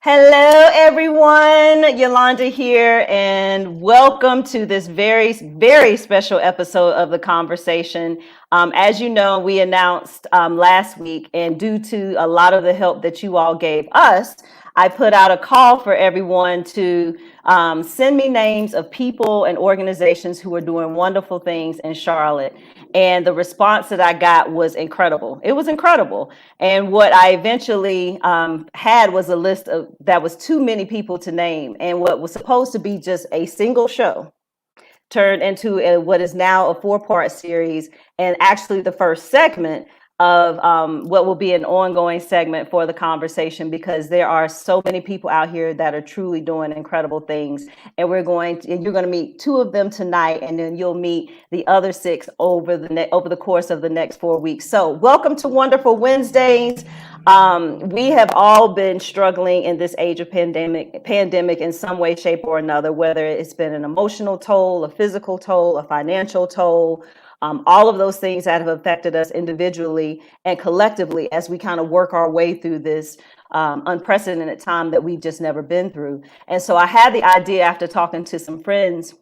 Hello, everyone. Yolanda here, and welcome to this very, very special episode of The Conversation. As you know, we announced last week, and due to a lot of the help that you all gave us, I put out a call for everyone to send me names of people and organizations who are doing wonderful things in Charlotte. And the response that I got was incredible. It was incredible. And what I eventually had was a list of that was too many people to name. And what was supposed to be just a single show turned into what is now a 4-part series, and actually the first segment of what will be an ongoing segment for the conversation, because there are so many people out here that are truly doing incredible things. And you're going to meet 2 of them tonight, and then you'll meet the other 6 over the course of the next 4 weeks. So welcome to Wonderful Wednesdays. We have all been struggling in this age of pandemic in some way, shape, or another, whether it's been an emotional toll, a physical toll, a financial toll, all of those things that have affected us individually and collectively as we kind of work our way through this unprecedented time that we've just never been through. And so I had the idea, after talking to some friends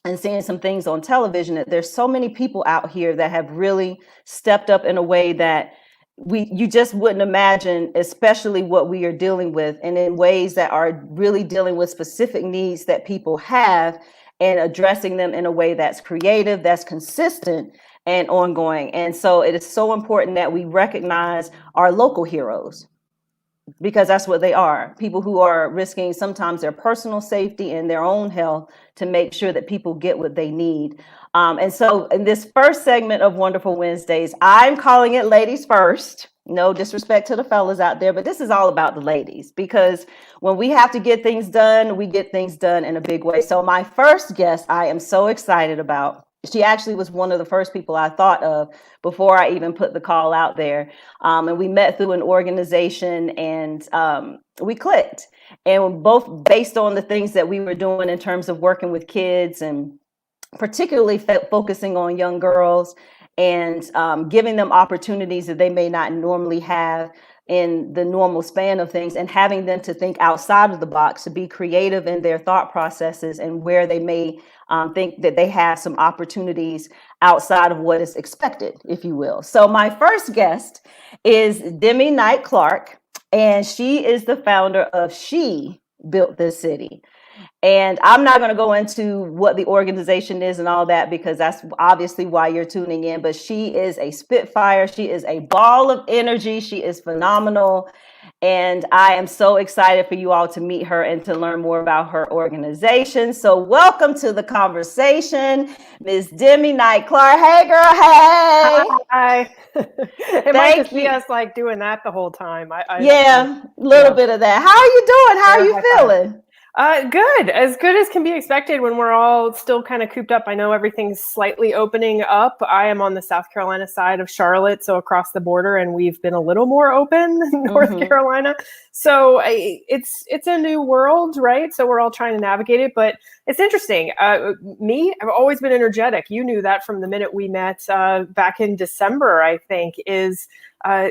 and seeing some things on television, that there's so many people out here that have really stepped up in a way that you just wouldn't imagine, especially what we are dealing with, and in ways that are really dealing with specific needs that people have and addressing them in a way that's creative, that's consistent and ongoing. And so it is so important that we recognize our local heroes, because that's what they are. People who are risking sometimes their personal safety and their own health to make sure that people get what they need. And so in this first segment of Wonderful Wednesdays, I'm calling it Ladies First. No disrespect to the fellas out there, but this is all about the ladies, because when we have to get things done, we get things done in a big way. So my first guest, I am so excited about. She actually was one of the first people I thought of before I even put the call out there. And we met through an organization, and we clicked. And both based on the things that we were doing in terms of working with kids, and particularly focusing on young girls and giving them opportunities that they may not normally have in the normal span of things, and having them to think outside of the box, to be creative in their thought processes, and where they may think that they have some opportunities outside of what is expected, if you will. So my first guest is Demi Clark, and she is the founder of She Built This City. And I'm not going to go into what the organization is and all that, because that's obviously why you're tuning in. But she is a spitfire. She is a ball of energy. She is phenomenal. And I am so excited for you all to meet her and to learn more about her organization. So welcome to the conversation, Ms. Demi Clark. Hey, girl. Hey. Hi. It might just be us like doing that the whole time. A little bit of that. How are you doing? How are you feeling? Good as can be expected when we're all still kind of cooped up. I know everything's slightly opening up. I am on the South Carolina side of Charlotte, so across the border, and we've been a little more open in North Carolina. So it's a new world, right? So we're all trying to navigate it, but it's interesting. I've always been energetic. You knew that from the minute we met back in December, I think, is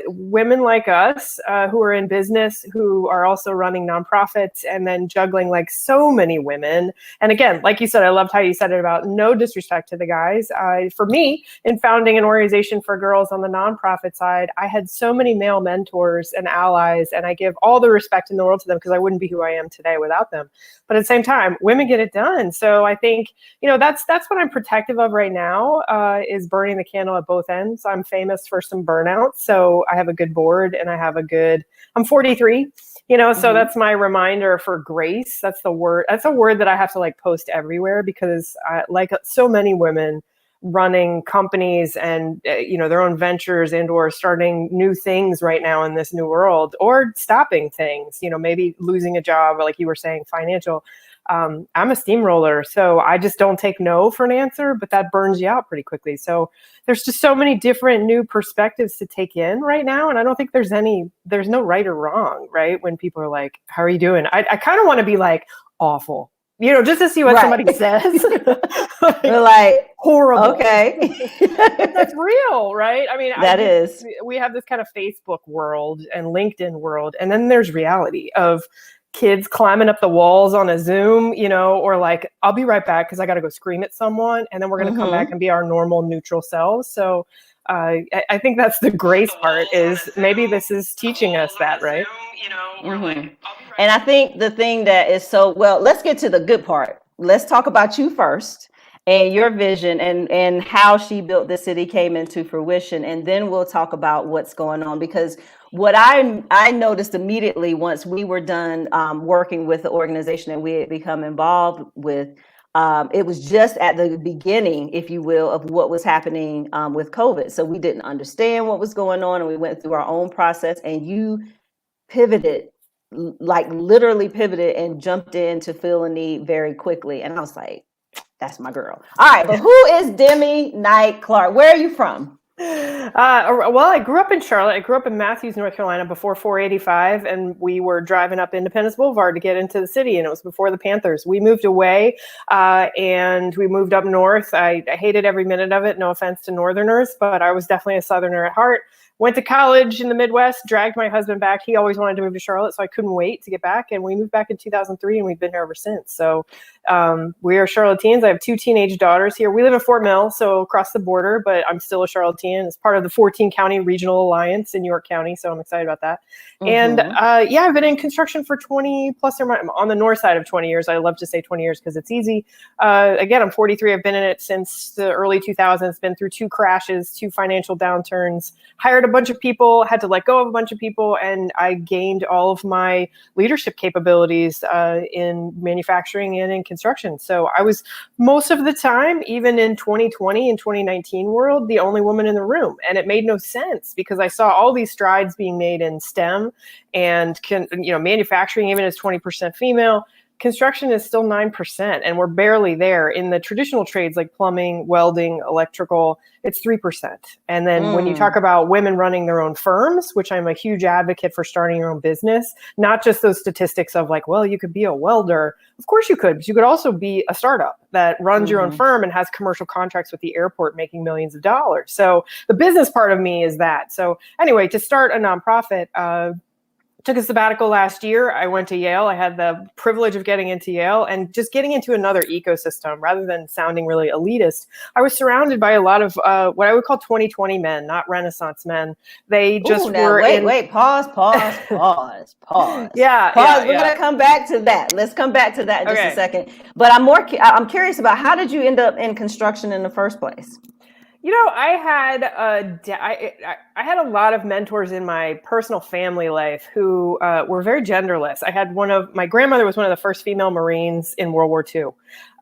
women like us who are in business, who are also running nonprofits, and then juggling like so many women. And again, like you said, I loved how you said it about no disrespect to the guys. For me, in founding an organization for girls on the nonprofit side, I had so many male mentors and allies, and I give all the respect in the world to them, because I wouldn't be who I am today without them. But at the same time, women get it done. So I think, that's what I'm protective of right now, is burning the candle at both ends. I'm famous for some burnout. So I have a good board, and I'm 43, so that's my reminder for grace. That's the word. That's a word that I have to like post everywhere, because like so many women running companies and, their own ventures and or starting new things right now in this new world, or stopping things, maybe losing a job, or like you were saying, financial. I'm a steamroller, so I just don't take no for an answer, but that burns you out pretty quickly. So there's just so many different new perspectives to take in right now. And I don't think there's no right or wrong, right? When people are like, how are you doing? I kind of want to be like awful, just to see what somebody says. We're like, horrible. Okay. That's real, right? I mean, is. We have this kind of Facebook world and LinkedIn world, and then there's reality of kids climbing up the walls on a Zoom, or like, I'll be right back because I got to go scream at someone, and then we're going to come back and be our normal neutral selves. So I think that's the grace part, is maybe this is teaching us that, right? And I think the thing that is let's get to the good part. Let's talk about you first and your vision and how She Built the City came into fruition. And then we'll talk about what's going on, because what I noticed immediately once we were done working with the organization that we had become involved with, it was just at the beginning, if you will, of what was happening with COVID. So we didn't understand what was going on, and we went through our own process, and you pivoted, like literally pivoted, and jumped in to fill a need very quickly. And I was like, that's my girl. All right, but who is Demi Clark? Where are you from? Well, I grew up in Charlotte. I grew up in Matthews, North Carolina, before 485, and we were driving up Independence Boulevard to get into the city, and it was before the Panthers. We moved away, and we moved up north. I hated every minute of it. No offense to Northerners, but I was definitely a Southerner at heart. Went to college in the Midwest, dragged my husband back. He always wanted to move to Charlotte, so I couldn't wait to get back. And we moved back in 2003, and we've been here ever since. So we are Charlotteans. I have 2 teenage daughters here. We live in Fort Mill, so across the border, but I'm still a Charlottean. It's part of the 14-county regional alliance in York County, so I'm excited about that. And I've been in construction for 20 plus or minus, on the north side of 20 years. I love to say 20 years because it's easy. Again, I'm 43. I've been in it since the early 2000s, been through 2 crashes, 2 financial downturns, hired a bunch of people, had to let go of a bunch of people, and I gained all of my leadership capabilities in manufacturing and in construction. So I was, most of the time, even in 2020 and 2019 world, the only woman in the room. And it made no sense, because I saw all these strides being made in STEM and manufacturing, even as 20% female. Construction is still 9%, and we're barely there. In the traditional trades like plumbing, welding, electrical, it's 3%. And then when you talk about women running their own firms, which I'm a huge advocate for, starting your own business, not just those statistics of like, well, you could be a welder. Of course you could, but you could also be a startup that runs your own firm and has commercial contracts with the airport making millions of dollars. So the business part of me is that. So anyway, to start a nonprofit, took a sabbatical last year. I went to Yale. I had the privilege of getting into Yale and just getting into another ecosystem rather than sounding really elitist. I was surrounded by a lot of what I would call 2020 men, not Renaissance men. They just were pause. Yeah. Pause. We're going to come back to that. Let's come back to that in just a second. But I'm curious about, how did you end up in construction in the first place? I had a lot of mentors in my personal family life who were very genderless. My grandmother was one of the first female Marines in World War II.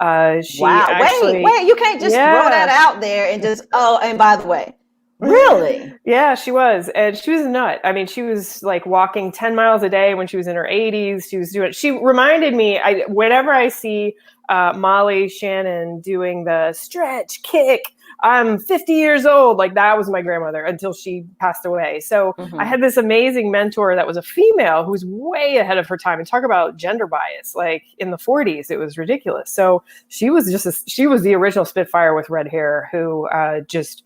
Wow. Wait, you can't just throw that out there and just, and by the way, really? Yeah, she was. And she was a nut. I mean, she was like walking 10 miles a day when she was in her 80s. She reminded me, whenever I see Molly Shannon doing the stretch, kick, I'm 50 years old. Like, that was my grandmother until she passed away. So I had this amazing mentor that was a female who was way ahead of her time. And talk about gender bias, like in the 40s, it was ridiculous. So she was the original Spitfire with red hair who just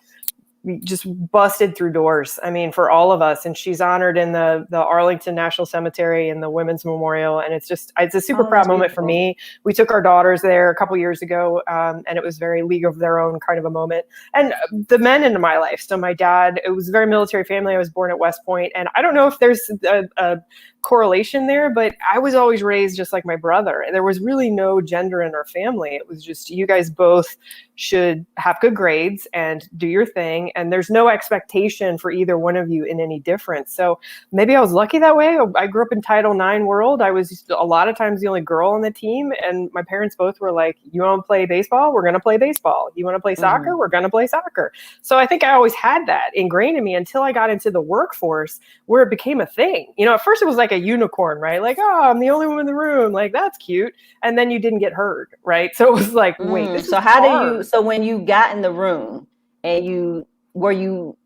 busted through doors. I mean, for all of us. And she's honored in the Arlington National Cemetery and the Women's Memorial. And it's a super proud moment for me. We took our daughters there a couple years ago, and it was very League of Their Own kind of a moment. And the men in my life. So my dad, it was a very military family. I was born at West Point. And I don't know if there's a correlation there, but I was always raised just like my brother. There was really no gender in our family. It was just, you guys both should have good grades and do your thing. And there's no expectation for either one of you in any difference. So maybe I was lucky that way. I grew up in Title IX world. I was a lot of times the only girl on the team. And my parents both were like, you want to play baseball? We're going to play baseball. You want to play soccer? We're going to play soccer. So I think I always had that ingrained in me until I got into the workforce where it became a thing. At first it was like a unicorn, right? Like, oh, I'm the only woman in the room. Like, that's cute. And then you didn't get heard, right? So it was like, wait, so when you got in the room and were you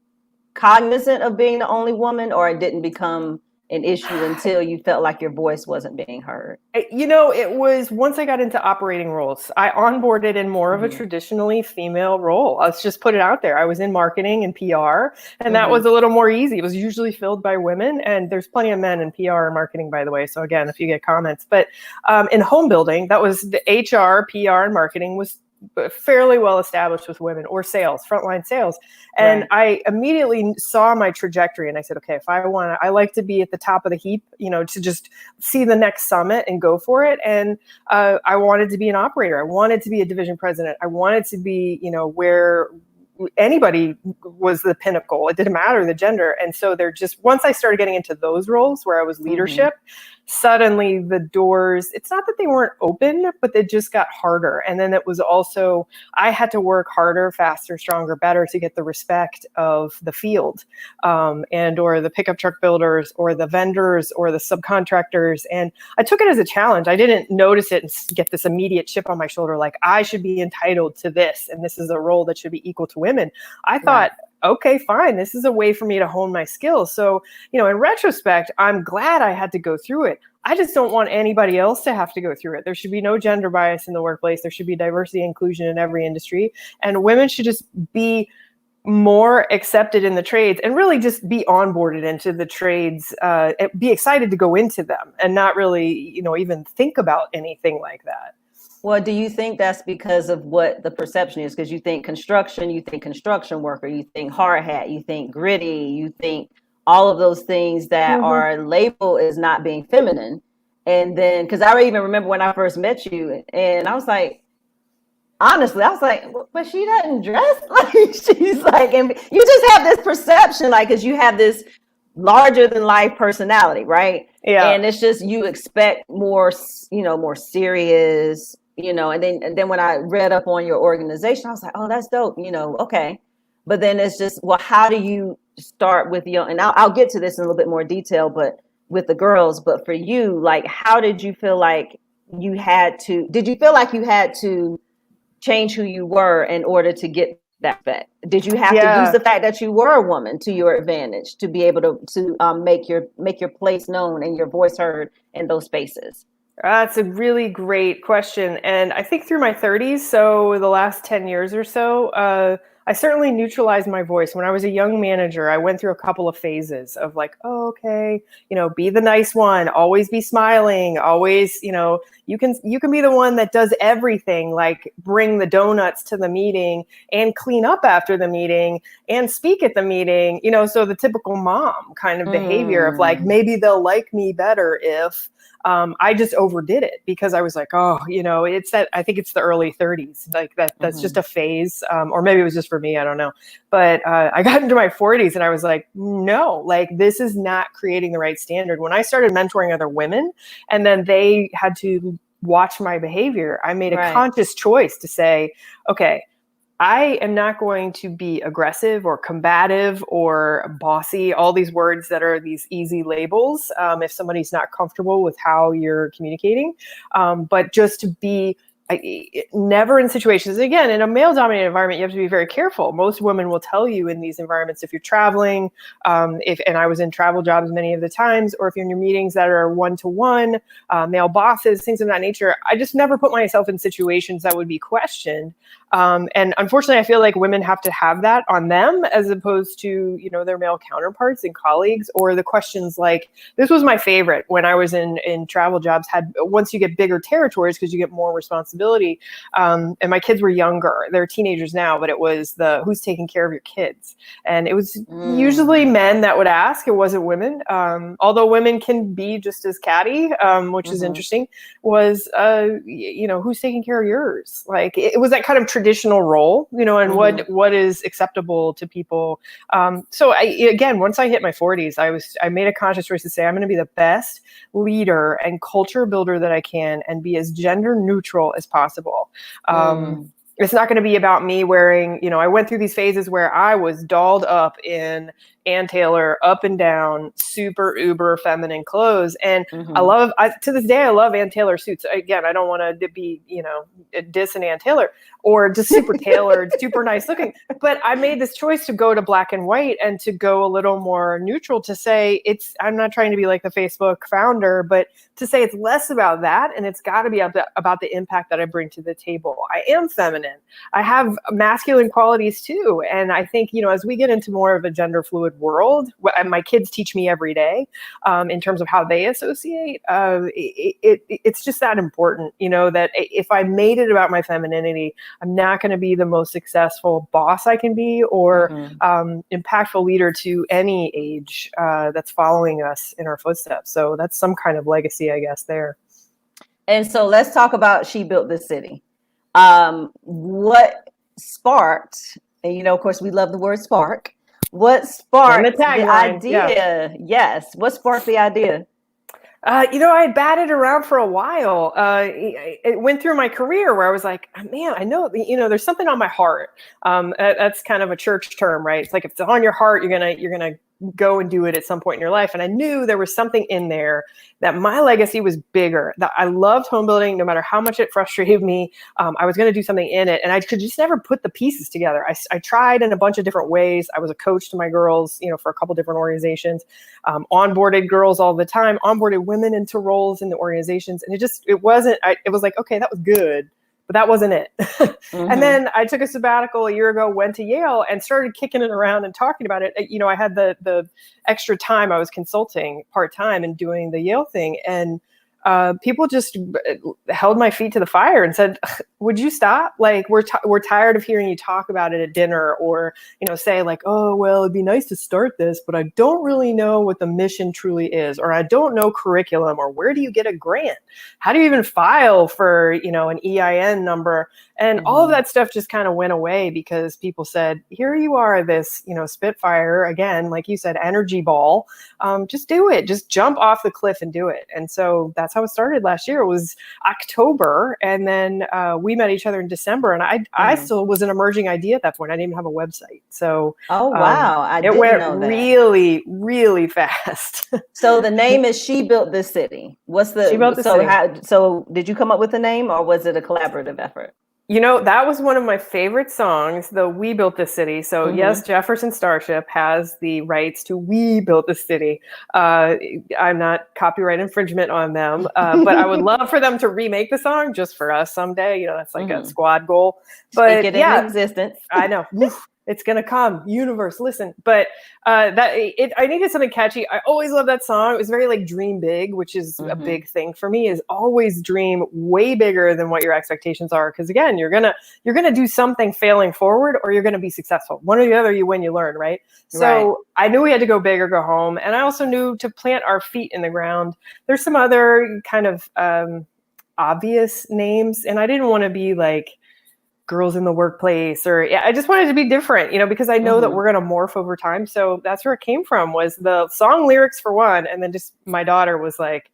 cognizant of being the only woman, or it didn't become an issue until you felt like your voice wasn't being heard? It was once I got into operating roles. I onboarded in more of a traditionally female role. Let's just put it out there. I was in marketing and PR, and that was a little more easy. It was usually filled by women, and there's plenty of men in PR and marketing, by the way. So again, if you get comments, but in home building, that was the HR, PR, and marketing was fairly well established with women, or sales, frontline sales. And I immediately saw my trajectory and I said, okay, if I like to be at the top of the heap, to just see the next summit and go for it. And I wanted to be an operator. I wanted to be a division president. I wanted to be, where anybody was the pinnacle. It didn't matter the gender. And so once I started getting into those roles where I was leadership, suddenly the doors, it's not that they weren't open, but they just got harder. And then it was also, I had to work harder, faster, stronger, better to get the respect of the field, or the pickup truck builders or the vendors or the subcontractors. And I took it as a challenge. I didn't notice it and get this immediate chip on my shoulder, like I should be entitled to this. And this is a role that should be equal to women. I thought, okay, fine. This is a way for me to hone my skills. So, in retrospect, I'm glad I had to go through it. I just don't want anybody else to have to go through it. There should be no gender bias in the workplace. There should be diversity and inclusion in every industry. And women should just be more accepted in the trades and really just be onboarded into the trades, be excited to go into them and not really, even think about anything like that. Well, do you think that's because of what the perception is? Because you think construction worker, you think hard hat, you think gritty, you think all of those things that are labeled as not being feminine. And then, because I even remember when I first met you, and I was like, honestly, but she doesn't dress like she's like, and you just have this perception, like, because you have this larger than life personality, right? Yeah. And it's just, you expect more, more serious, and then when I read up on your organization, I was like, oh, that's dope, okay. But then it's just, well, how do you start with and I'll get to this in a little bit more detail, but with the girls, but for you, like, how did you feel like did you feel like you had to change who you were in order to get that effect? Did you have to use the fact that you were a woman to your advantage to be able to make your place known and your voice heard in those spaces? That's a really great question. And I think through my 30s, so the last 10 years or so, I certainly neutralized my voice. When I was a young manager, I went through a couple of phases of like, oh, okay, be the nice one, always be smiling, always, you can be the one that does everything, like bring the donuts to the meeting and clean up after the meeting and speak at the meeting, so the typical mom kind of behavior of like, maybe they'll like me better if I just overdid it because I was like, oh, it's that, I think it's the early 30s, like that's just a phase, or maybe it was just for me, I don't know. But I got into my 40s and I was like, no, like this is not creating the right standard. When I started mentoring other women and then they had to watch my behavior, I made a conscious choice to say, okay, I am not going to be aggressive or combative or bossy, all these words that are these easy labels if somebody's not comfortable with how you're communicating, but just to be never in situations, again, in a male-dominated environment, you have to be very careful. Most women will tell you in these environments, if you're traveling, and I was in travel jobs many of the times, or if you're in your meetings that are one-to-one, male bosses, things of that nature, I just never put myself in situations that would be questioned. And unfortunately, I feel like women have to have that on them as opposed to, their male counterparts and colleagues, or the questions like, this was my favorite when I was in travel jobs, once you get bigger territories, because you get more responsibility. And my kids were younger, they're teenagers now, but it was who's taking care of your kids. And it was usually men that would ask, it wasn't women. Although women can be just as catty, which is interesting, was, who's taking care of yours? Like it was that kind of traditional role, and what is acceptable to people. So again, once I hit my 40s, I made a conscious choice to say, I'm going to be the best leader and culture builder that I can and be as gender neutral as possible. It's not going to be about me wearing, I went through these phases where I was dolled up in Ann Taylor, up and down, super uber feminine clothes. And to this day, I love Ann Taylor suits. Again, I don't want to be, dissing Ann Taylor or just super tailored, super nice looking. But I made this choice to go to black and white and to go a little more neutral, to say I'm not trying to be like the Facebook founder, but to say it's less about that. And it's got to be about the impact that I bring to the table. I am feminine. I have masculine qualities too. And I think, as we get into more of a gender fluid world, my kids teach me every day in terms of how they associate. It's just that important, that if I made it about my femininity, I'm not going to be the most successful boss I can be or impactful leader to any age that's following us in our footsteps. So that's some kind of legacy, I guess, there. And so let's talk about She Built This City. What sparked, and of course we love the word spark. What sparked the idea? Yeah. Yes. What sparked the idea? I had batted around for a while. It went through my career where I was like, man, I know, there's something on my heart. That's kind of a church term, right? It's like, if it's on your heart, you're gonna go and do it at some point in your life. And I knew there was something in there that my legacy was bigger, that I loved home building, no matter how much it frustrated me. I was going to do something in it, and I could just never put the pieces together. I tried in a bunch of different ways. I was a coach to my girls, for a couple different organizations, onboarded girls all the time, onboarded women into roles in the organizations. And it was like, okay, that was good, but that wasn't it. And then I took a sabbatical a year ago, went to Yale and started kicking it around and talking about it. I had the extra time. I was consulting part-time and doing the Yale thing. And people just held my feet to the fire and said, would you stop? Like, we're tired of hearing you talk about it at dinner, or, say like, oh, well, it'd be nice to start this, but I don't really know what the mission truly is, or I don't know curriculum, or where do you get a grant? How do you even file for, an EIN number? And all of that stuff just kind of went away because people said, here you are, this, Spitfire, again, like you said, energy ball, just do it, just jump off the cliff and do it. And so that's how it started last year. It was October. And then we met each other in December, and I still was an emerging idea at that point. I didn't even have a website. So it went really, really fast. So the name is She Built This City. She Built This City. So did you come up with the name, or was it a collaborative effort? That was one of my favorite songs, the We Built This City. So yes, Jefferson Starship has the rights to We Built This City. I'm not copyright infringement on them, but I would love for them to remake the song just for us someday. That's like a squad goal. But Speak it into existence. I know. It's going to come. Universe, listen. But I needed something catchy. I always loved that song. It was very like dream big, which is a big thing for me, is always dream way bigger than what your expectations are. Because again, you're going to do something failing forward, or you're going to be successful. One or the other, you win, you learn, right? So I knew we had to go big or go home. And I also knew to plant our feet in the ground. There's some other kind of obvious names. And I didn't want to be like Girls in the Workplace, or I just wanted to be different, because I know that we're going to morph over time. So that's where it came from, was the song lyrics for one. And then just my daughter was like,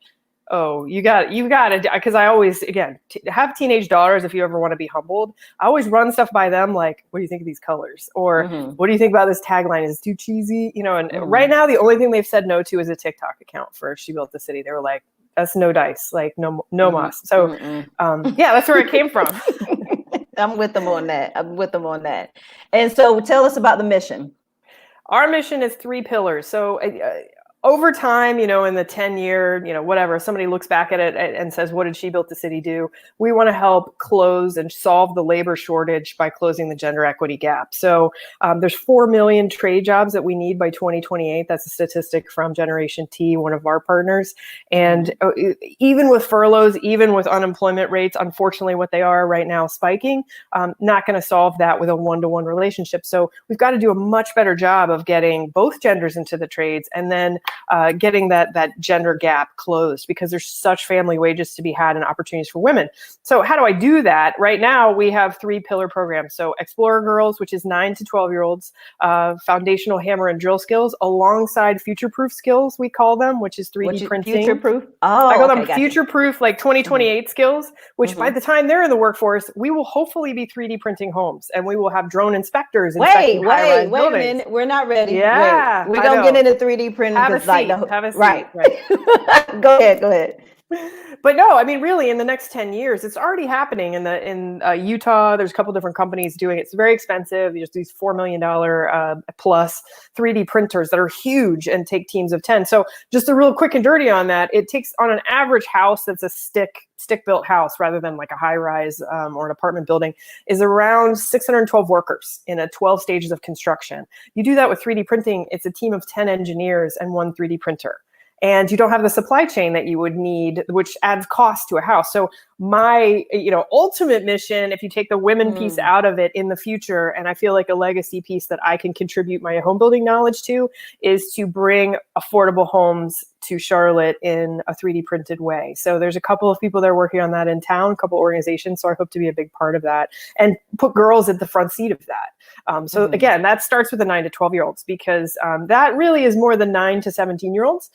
oh, you got to, because I always, again, have teenage daughters. If you ever want to be humbled, I always run stuff by them. Like, what do you think of these colors? Or what do you think about this tagline? Is it too cheesy? And right now, the only thing they've said no to is a TikTok account for She Built the City. They were like, that's no dice, like no mas. So that's where it came from. I'm with them on that. And so tell us about the mission. Our mission is 3 pillars. So over time, in the 10-year, whatever, somebody looks back at it and says, what did She Built the City do? We want to help close and solve the labor shortage by closing the gender equity gap. So there's 4 million trade jobs that we need by 2028. That's a statistic from Generation T, one of our partners. And even with furloughs, even with unemployment rates, unfortunately, what they are right now spiking, not going to solve that with a one-to-one relationship. So we've got to do a much better job of getting both genders into the trades, and then getting that gender gap closed, because there's such family wages to be had and opportunities for women. So how do I do that? Right now, we have 3 pillar programs. So Explorer Girls, which is 9 to 12-year-olds, foundational hammer and drill skills, alongside future-proof skills, we call them, which is 3D printing. Future-proof? Oh, I call okay, them future-proof, like 2028 skills, which by the time they're in the workforce, we will hopefully be 3D printing homes, and we will have drone inspectors inspecting high-rise buildings. Wait a minute. We're not ready. Yeah, we're going to get into 3D printing. Have a seat. Have a seat. Right. Go ahead. But no, I mean, really, in the next 10 years, it's already happening in Utah. There's a couple different companies doing it. It's very expensive. There's these $4 million plus 3D printers that are huge and take teams of 10. So just a real quick and dirty on that, it takes on an average house that's a stick-built house rather than like a high-rise or an apartment building, is around 612 workers in a 12 stages of construction. You do that with 3D printing, it's a team of 10 engineers and 1 3D printer. And you don't have the supply chain that you would need, which adds cost to a house. So my, ultimate mission, if you take the women piece out of it in the future, and I feel like a legacy piece that I can contribute my home building knowledge to, is to bring affordable homes to Charlotte in a 3D printed way. So there's a couple of people that are working on that in town, a couple organizations. So I hope to be a big part of that and put girls at the front seat of that. Again, that starts with the 9 to 12-year-olds, because that really is more than 9 to 17-year-olds.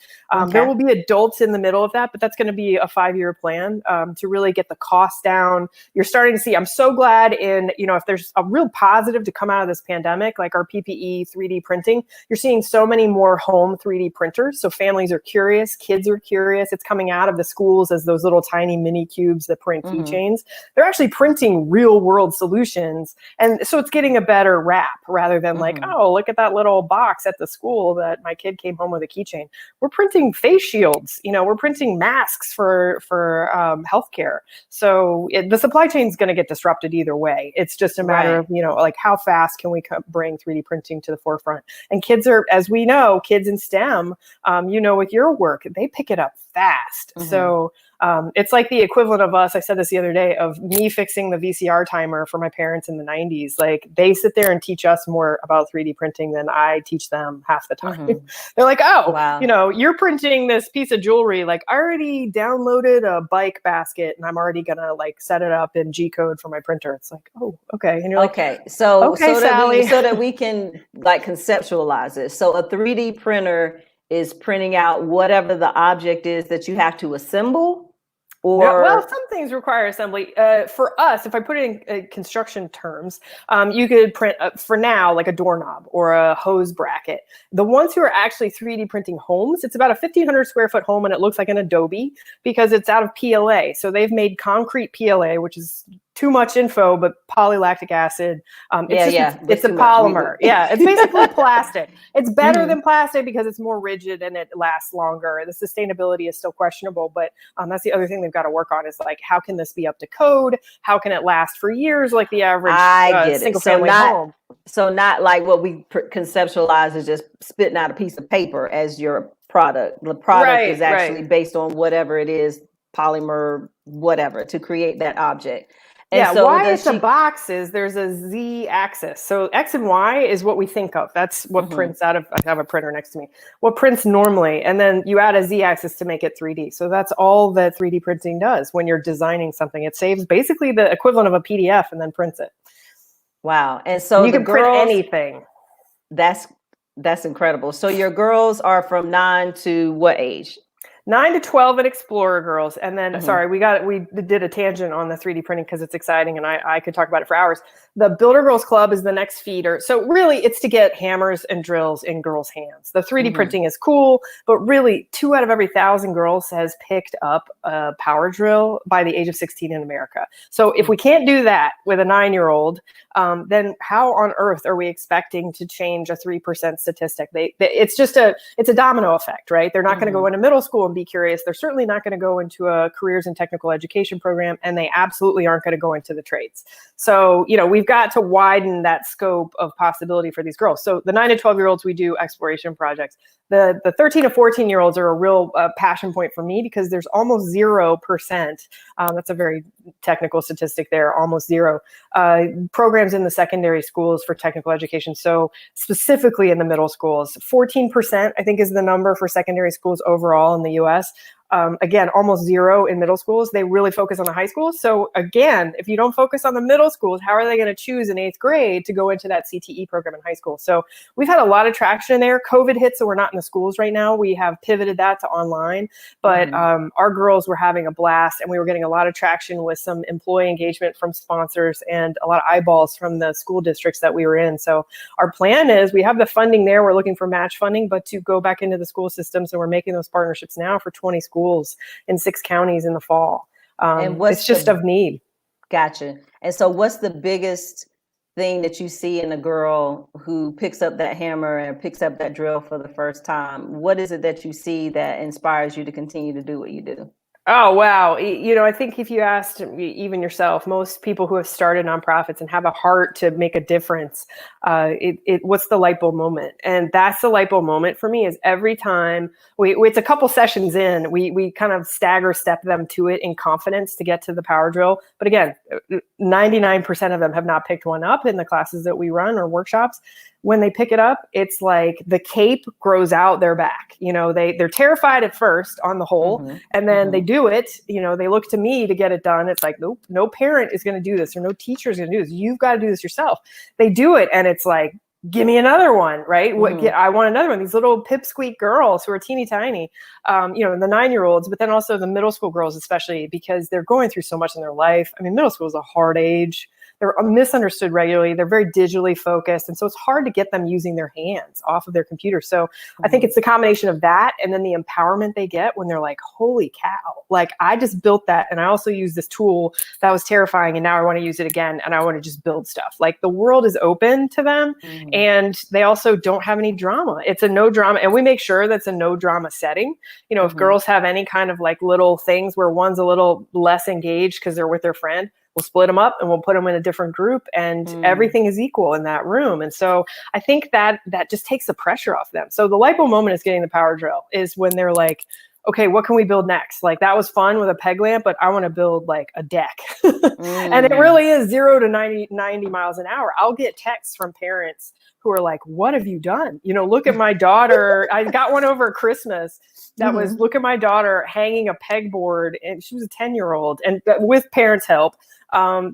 There will be adults in the middle of that, but that's going to be a 5-year plan to really get the cost down. You're starting to see, I'm so glad if there's a real positive to come out of this pandemic, like our PPE 3D printing, you're seeing so many more home 3D printers. So families are curious, kids are curious. It's coming out of the schools as those little tiny mini cubes that print keychains. They're actually printing real world solutions. And so it's getting a better rap rather than like, oh, look at that little box at the school that my kid came home with a keychain. We're printing face shields, we're printing masks for healthcare. So the supply chain is going to get disrupted either way. It's just a matter of, like how fast can we bring 3D printing to the forefront? And kids are, as we know, kids in STEM, with your work, they pick it up fast. So it's like the equivalent of us, I said this the other day, of me fixing the VCR timer for my parents in the 90s. Like they sit there and teach us more about 3D printing than I teach them half the time. They're like, oh, wow. You're printing this piece of jewelry. Like I already downloaded a bike basket and I'm already going to like set it up in G-code for my printer. It's like, oh, okay. And you're like, okay. So Sally. that we can like conceptualize it. So a 3D printer is printing out whatever the object is that you have to assemble. Well, some things require assembly. For us, if I put it in construction terms, you could print, for now, like a doorknob or a hose bracket. The ones who are actually 3D printing homes, it's about a 1,500 square foot home and it looks like an Adobe because it's out of PLA. So they've made concrete PLA, which is too much info, but polylactic acid. It's a polymer. It's basically plastic. It's better than plastic because it's more rigid and it lasts longer. The sustainability is still questionable, but that's the other thing they've got to work on is like, how can this be up to code? How can it last for years like the average single family home? So not like what we conceptualize is just spitting out a piece of paper as your product. The product is actually based on whatever it is, polymer, whatever, to create that object. And why it's a box is there's a Z axis. So X and Y is what we think of. That's what prints out of, I have a printer next to me, what prints normally. And then you add a Z axis to make it 3D. So that's all that 3D printing does when you're designing something. It saves basically the equivalent of a PDF and then prints it. Wow. And so you can print anything. That's incredible. So your girls are from 9 to what age? 9 to 12 at Explorer Girls. And then, sorry, we did a tangent on the 3D printing because it's exciting and I could talk about it for hours. The Builder Girls Club is the next feeder. So really it's to get hammers and drills in girls' hands. The 3D printing is cool, but really 2 out of every 1,000 girls has picked up a power drill by the age of 16 in America. So if we can't do that with a 9-year-old, then how on earth are we expecting to change a 3% statistic? It's a domino effect, right? They're not going to go into middle school and be curious. They're certainly not going to go into a careers and technical education program, and they absolutely aren't going to go into the trades. So, we've got to widen that scope of possibility for these girls. So the 9 to 12-year-olds, we do exploration projects. The 13 to 14-year-olds are a real passion point for me because there's almost 0%. That's a very technical statistic there, almost zero programs in the secondary schools for technical education. So specifically in the middle schools, 14%, I think, is the number for secondary schools overall in the US. Again, almost zero in middle schools. They really focus on the high schools. So again, if you don't focus on the middle schools, how are they going to choose in 8th grade to go into that CTE program in high school? So we've had a lot of traction there. COVID hit, so we're not in the schools right now. We have pivoted that to online, but our girls were having a blast, and we were getting a lot of traction with some employee engagement from sponsors and a lot of eyeballs from the school districts that we were in. So our plan is we have the funding there. We're looking for match funding, but to go back into the school system. So we're making those partnerships now for 20 schools in 6 counties in the fall. And it's just of need. Gotcha. And so what's the biggest thing that you see in a girl who picks up that hammer and picks up that drill for the first time? What is it that you see that inspires you to continue to do what you do? Oh, wow. I think if you asked even yourself, most people who have started nonprofits and have a heart to make a difference, what's the light bulb moment? And that's the light bulb moment for me is every time it's a couple sessions in, we kind of stagger step them to it in confidence to get to the power drill. But again, 99% of them have not picked one up in the classes that we run or workshops. When they pick it up, it's like the cape grows out their back. They're terrified at first on the whole, and then they do it. They look to me to get it done. It's like, nope, no parent is going to do this or no teacher is going to do this. You've got to do this yourself. They do it, and it's like, give me another one, right? I want another one. These little pipsqueak girls who are teeny tiny, the 9-year-olds, but then also the middle school girls, especially because they're going through so much in their life. I mean, middle school is a hard age. They're misunderstood regularly. They're very digitally focused. And so it's hard to get them using their hands off of their computer. So I think it's the combination of that and then the empowerment they get when they're like, holy cow, like I just built that. And I also use this tool that was terrifying. And now I want to use it again. And I want to just build stuff. Like the world is open to them. And they also don't have any drama. It's a no drama. And we make sure that's a no drama setting. If girls have any kind of like little things where one's a little less engaged because they're with their friend, we'll split them up and we'll put them in a different group and everything is equal in that room. And so I think that just takes the pressure off them. So the light bulb moment is getting the power drill is when they're like, okay, what can we build next? Like that was fun with a peg lamp, but I want to build like a deck. And it really is 0 to 90 miles an hour. I'll get texts from parents who are like, what have you done? Look at my daughter. I got one over Christmas that was, look at my daughter hanging a pegboard, and she was a 10-year-old and with parents' help.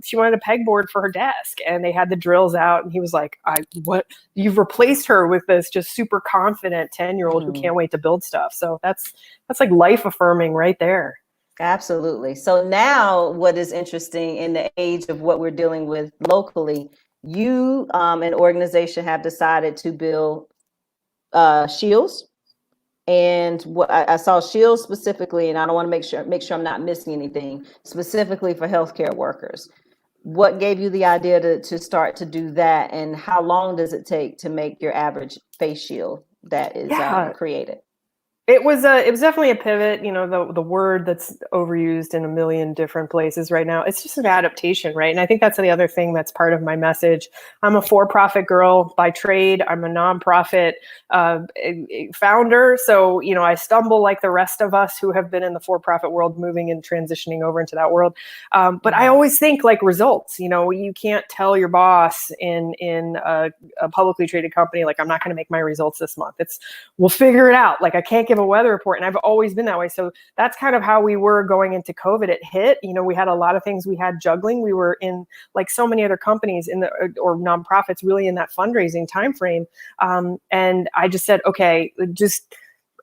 She wanted a pegboard for her desk and they had the drills out and he was like, what you've replaced her with this just super confident 10-year-old who can't wait to build stuff. So that's like life affirming right there. Absolutely. So now what is interesting in the age of what we're dealing with locally, you, an organization have decided to build shields. And what I saw shields specifically, and I don't want to make sure I'm not missing anything, specifically for healthcare workers. What gave you the idea to start to do that, and how long does it take to make your average face shield that is created? It was definitely a pivot. The word that's overused in a million different places right now. It's just an adaptation, right? And I think that's the other thing that's part of my message. I'm a for-profit girl by trade. I'm a nonprofit founder. So, I stumble like the rest of us who have been in the for-profit world, moving and transitioning over into that world. But I always think like results. You can't tell your boss in a publicly traded company, like, I'm not going to make my results this month. We'll figure it out. Like, I can't give a weather report. And I've always been that way. So that's kind of how we were going into COVID. It hit, we had a lot of things we had juggling. We were in, like so many other companies or nonprofits, really in that fundraising timeframe. And I just said, okay, just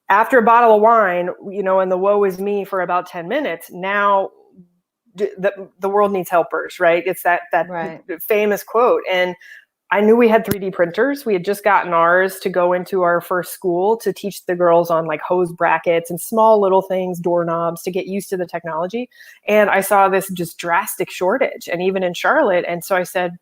after a bottle of wine, and the woe is me for about 10 minutes. Now the world needs helpers, right? It's that right. Famous quote. And I knew we had 3D printers. We had just gotten ours to go into our first school to teach the girls on like hose brackets and small little things, doorknobs, to get used to the technology. And I saw this just drastic shortage, and even in Charlotte. And so I said,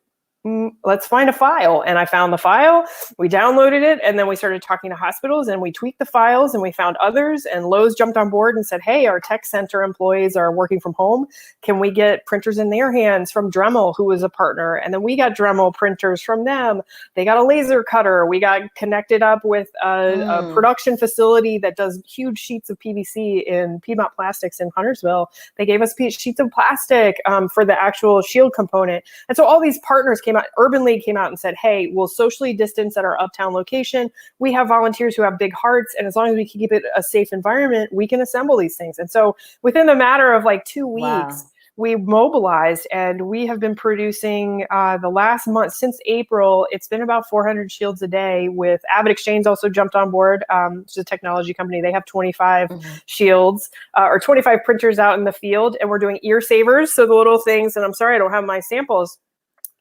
let's find a file. And I found the file, we downloaded it, and then we started talking to hospitals and we tweaked the files and we found others, and Lowe's jumped on board and said, hey, our tech center employees are working from home. Can we get printers in their hands from Dremel, who was a partner? And then we got Dremel printers from them. They got a laser cutter. We got connected up with a production facility that does huge sheets of PVC in Piedmont Plastics in Huntersville. They gave us sheets of plastic for the actual shield component. And so all these partners came out. Urban League came out and said, hey, we'll socially distance at our uptown location. We have volunteers who have big hearts, and as long as we can keep it a safe environment, we can assemble these things. And so within the matter of like 2 weeks, we mobilized, and we have been producing the last month since April. It's been about 400 shields a day. With Avid Exchange also jumped on board. It's a technology company. They have 25 shields or 25 printers out in the field, and we're doing ear savers. So the little things, and I'm sorry I don't have my samples,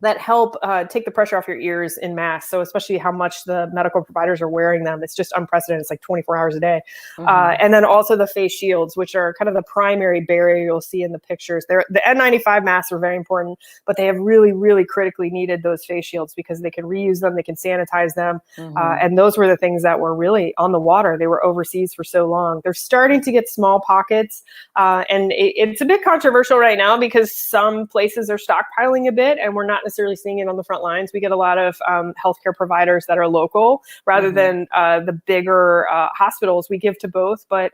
that help take the pressure off your ears in mass. So especially how much the medical providers are wearing them. It's just unprecedented. It's like 24 hours a day. And then also the face shields, which are kind of the primary barrier you'll see in the pictures. The N95 masks are very important, but they have really, really critically needed those face shields because they can reuse them, they can sanitize them. And those were the things that were really on the water. They were overseas for so long. They're starting to get small pockets. And it's a bit controversial right now because some places are stockpiling a bit, and we're not necessarily seeing it on the front lines. We get a lot of healthcare providers that are local rather than the bigger hospitals. We give to both, but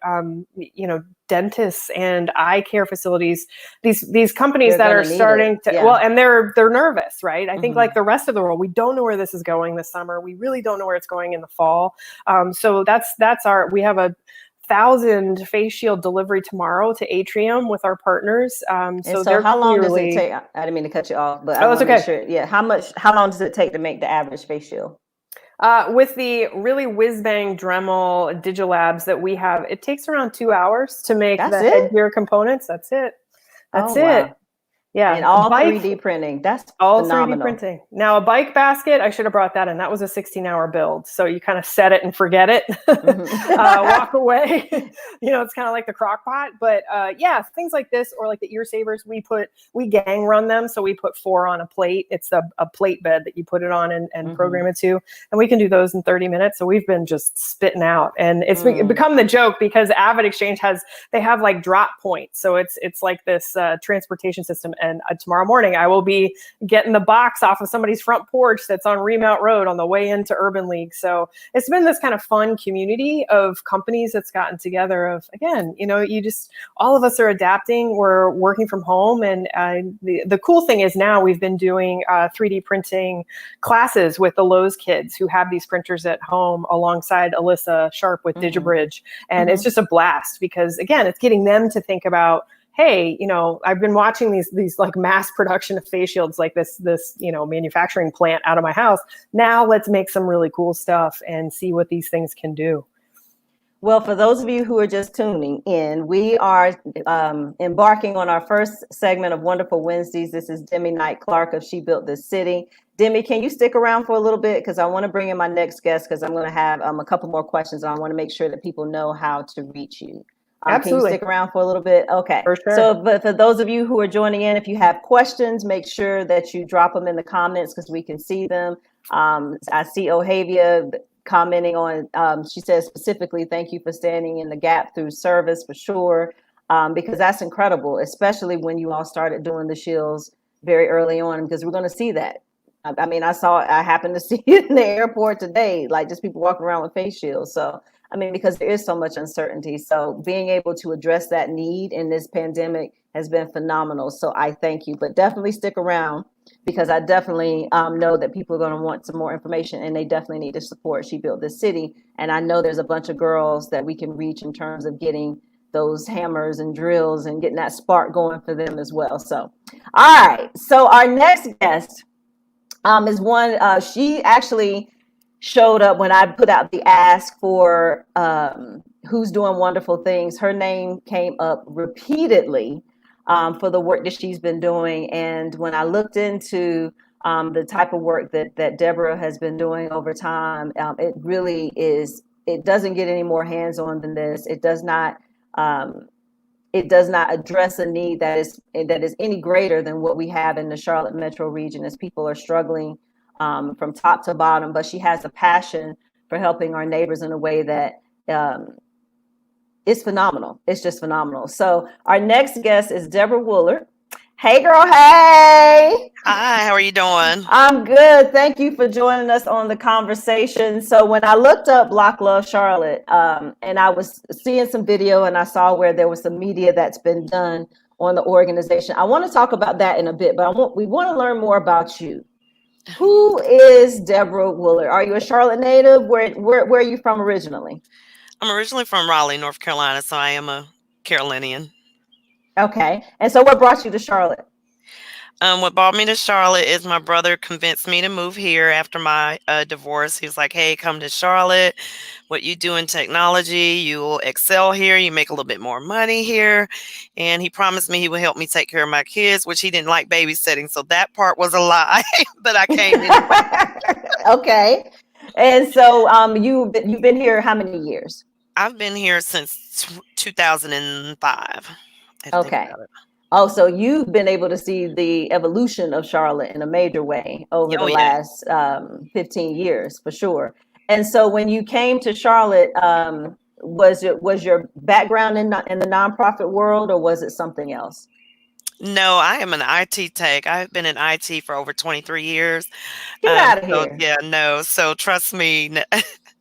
dentists and eye care facilities, these companies that are starting to, and they're nervous, right? I think like the rest of the world, we don't know where this is going this summer. We really don't know where it's going in the fall. So we have a 1,000 face shield delivery tomorrow to Atrium with our partners. So how long does it take? I didn't mean to cut you off, but I want to make sure. Yeah, how long does it take to make the average face shield? With the really whiz-bang Dremel Digilabs that we have, it takes around 2 hours to make the headgear components. That's it. That's it. Wow. Yeah. And all 3D printing. That's all phenomenal. 3D printing. Now, a bike basket, I should have brought that in. That was a 16-hour build. So you kind of set it and forget it, walk away. It's kind of like the crock pot. But things like this, or like the ear savers, we gang run them. So we put 4 on a plate. It's a plate bed that you put it on and program it to. And we can do those in 30 minutes. So we've been just spitting out. And it's become the joke because Avid Exchange they have like drop points. So it's like this transportation system. And tomorrow morning, I will be getting the box off of somebody's front porch that's on Remount Road on the way into Urban League. So it's been this kind of fun community of companies that's gotten together of, again, all of us are adapting. We're working from home. And the cool thing is now we've been doing 3D printing classes with the Lowe's kids who have these printers at home alongside Alyssa Sharp with DigiBridge. And it's just a blast because, again, it's getting them to think about, hey, I've been watching these like mass production of face shields, like this manufacturing plant out of my house. Now let's make some really cool stuff and see what these things can do. Well, for those of you who are just tuning in, we are embarking on our first segment of Wonderful Wednesdays. This is Demi Clark of She Built This City. Demi, can you stick around for a little bit? Because I want to bring in my next guest because I'm going to have a couple more questions. And I want to make sure that people know how to reach you. Absolutely. Can you stick around for a little bit? Okay. For sure. So, but for those of you who are joining in, if you have questions, make sure that you drop them in the comments because we can see them. I see Ohavia commenting on, she says specifically, thank you for standing in the gap through service for sure, because that's incredible, especially when you all started doing the shields very early on, because we're going to see that. I mean, I happened to see it in the airport today, like just people walking around with face shields. So, I mean, because there is so much uncertainty. So being able to address that need in this pandemic has been phenomenal. So I thank you, but definitely stick around because I definitely know that people are going to want some more information and they definitely need to support She Built This City. And I know there's a bunch of girls that we can reach in terms of getting those hammers and drills and getting that spark going for them as well. So, all right. So our next guest is one, she actually showed up when I put out the ask for who's doing wonderful things. Her name came up repeatedly for the work that she's been doing. And when I looked into the type of work that Deborah has been doing over time, it really is, it doesn't get any more hands-on than this. It does not it does not address a need that is any greater than what we have in the Charlotte metro region, as people are struggling from top to bottom. But she has a passion for helping our neighbors in a way that is phenomenal. It's just phenomenal. So our next guest is Deborah Woolard. Hey, girl. Hey. Hi, how are you doing? I'm good. Thank you for joining us on the conversation. So when I looked up Bloc Love Charlotte, and I was seeing some video, and I saw where there was some media that's been done on the organization. I want to talk about that in a bit, but we want to learn more about you. Who is Deborah Woolard? Are you a Charlotte native? Where are you from originally? I'm originally from Raleigh, North Carolina, so I am a Carolinian. Okay. And so what brought you to Charlotte? What brought me to Charlotte is my brother convinced me to move here after my divorce. He was like, hey, come to Charlotte. What you do in technology, you will excel here. You make a little bit more money here. And he promised me he would help me take care of my kids, which he didn't like babysitting. So that part was a lie, but I came anyway. Okay. And so you've been here how many years? I've been here since 2005. Okay. Oh, so you've been able to see the evolution of Charlotte in a major way over the last 15 years, for sure. And so when you came to Charlotte, was your background in the nonprofit world, or was it something else? No, I am an IT tech. I've been in IT for over 23 years. Get out of here. Yeah, no. So trust me,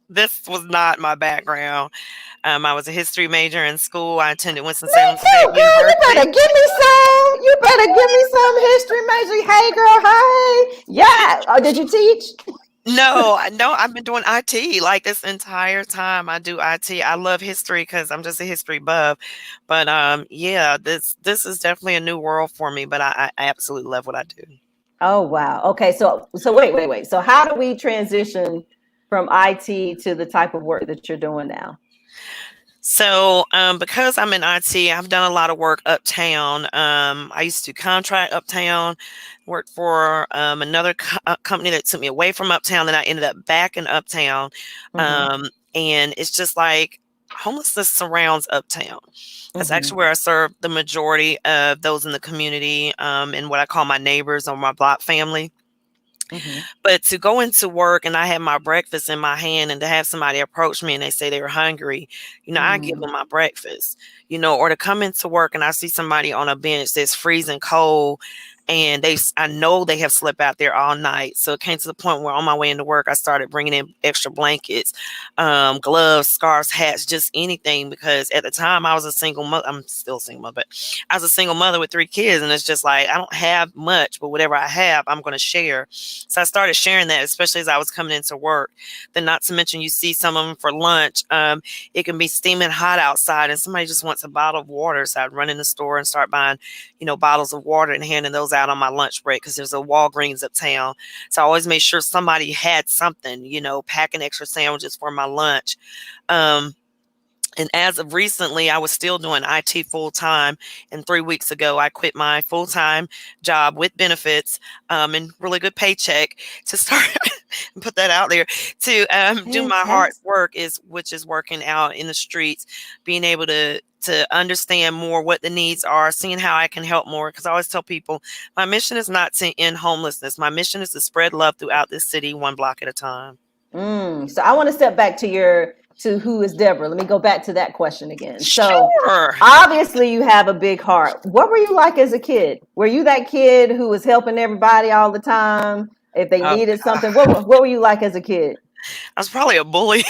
this was not my background. I was a history major in school. I attended Winston-Salem State Girl, University. you better give me some. You better give me some history major. Hey, girl, hey. Yeah. Oh, did you teach? No, I've been doing IT like this entire time. I do IT. I love history because I'm just a history buff. But yeah, this is definitely a new world for me. But I absolutely love what I do. Oh wow. Okay. So wait. So how do we transition from IT to the type of work that you're doing now? So because I'm in IT, I've done a lot of work uptown. I used to contract uptown, worked for another company that took me away from uptown. Then I ended up back in uptown. And it's just like homelessness surrounds uptown. That's actually where I serve the majority of those in the community and what I call my neighbors or my Bloc family. But to go into work and I have my breakfast in my hand and to have somebody approach me and they say they were hungry, I give them my breakfast, or to come into work and I see somebody on a bench that's freezing cold and I know they have slept out there all night. So it came to the point where on my way into work, I started bringing in extra blankets, gloves, scarves, hats, just anything. Because at the time I was a single mother. I'm still a single mother, but I was a single mother with 3 kids. And it's just like, I don't have much, but whatever I have, I'm going to share. So I started sharing that, especially as I was coming into work. Then not to mention, you see some of them for lunch. It can be steaming hot outside and somebody just wants a bottle of water. So I'd run in the store and start buying, bottles of water and handing those out on my lunch break because there's a Walgreens uptown. So I always made sure somebody had something, packing extra sandwiches for my lunch. And as of recently, I was still doing IT full time. And 3 weeks ago, I quit my full time job with benefits and really good paycheck to start and put that out there to do my heart's work, which is working out in the streets, being able to understand more what the needs are, seeing how I can help more. Because I always tell people, my mission is not to end homelessness. My mission is to spread love throughout this city, one block at a time. So I want to step back to who is Deborah. Let me go back to that question again. So Sure. Obviously you have a big heart. What were you like as a kid? Were you that kid who was helping everybody all the time if they needed something? What were you like as a kid? I was probably a bully.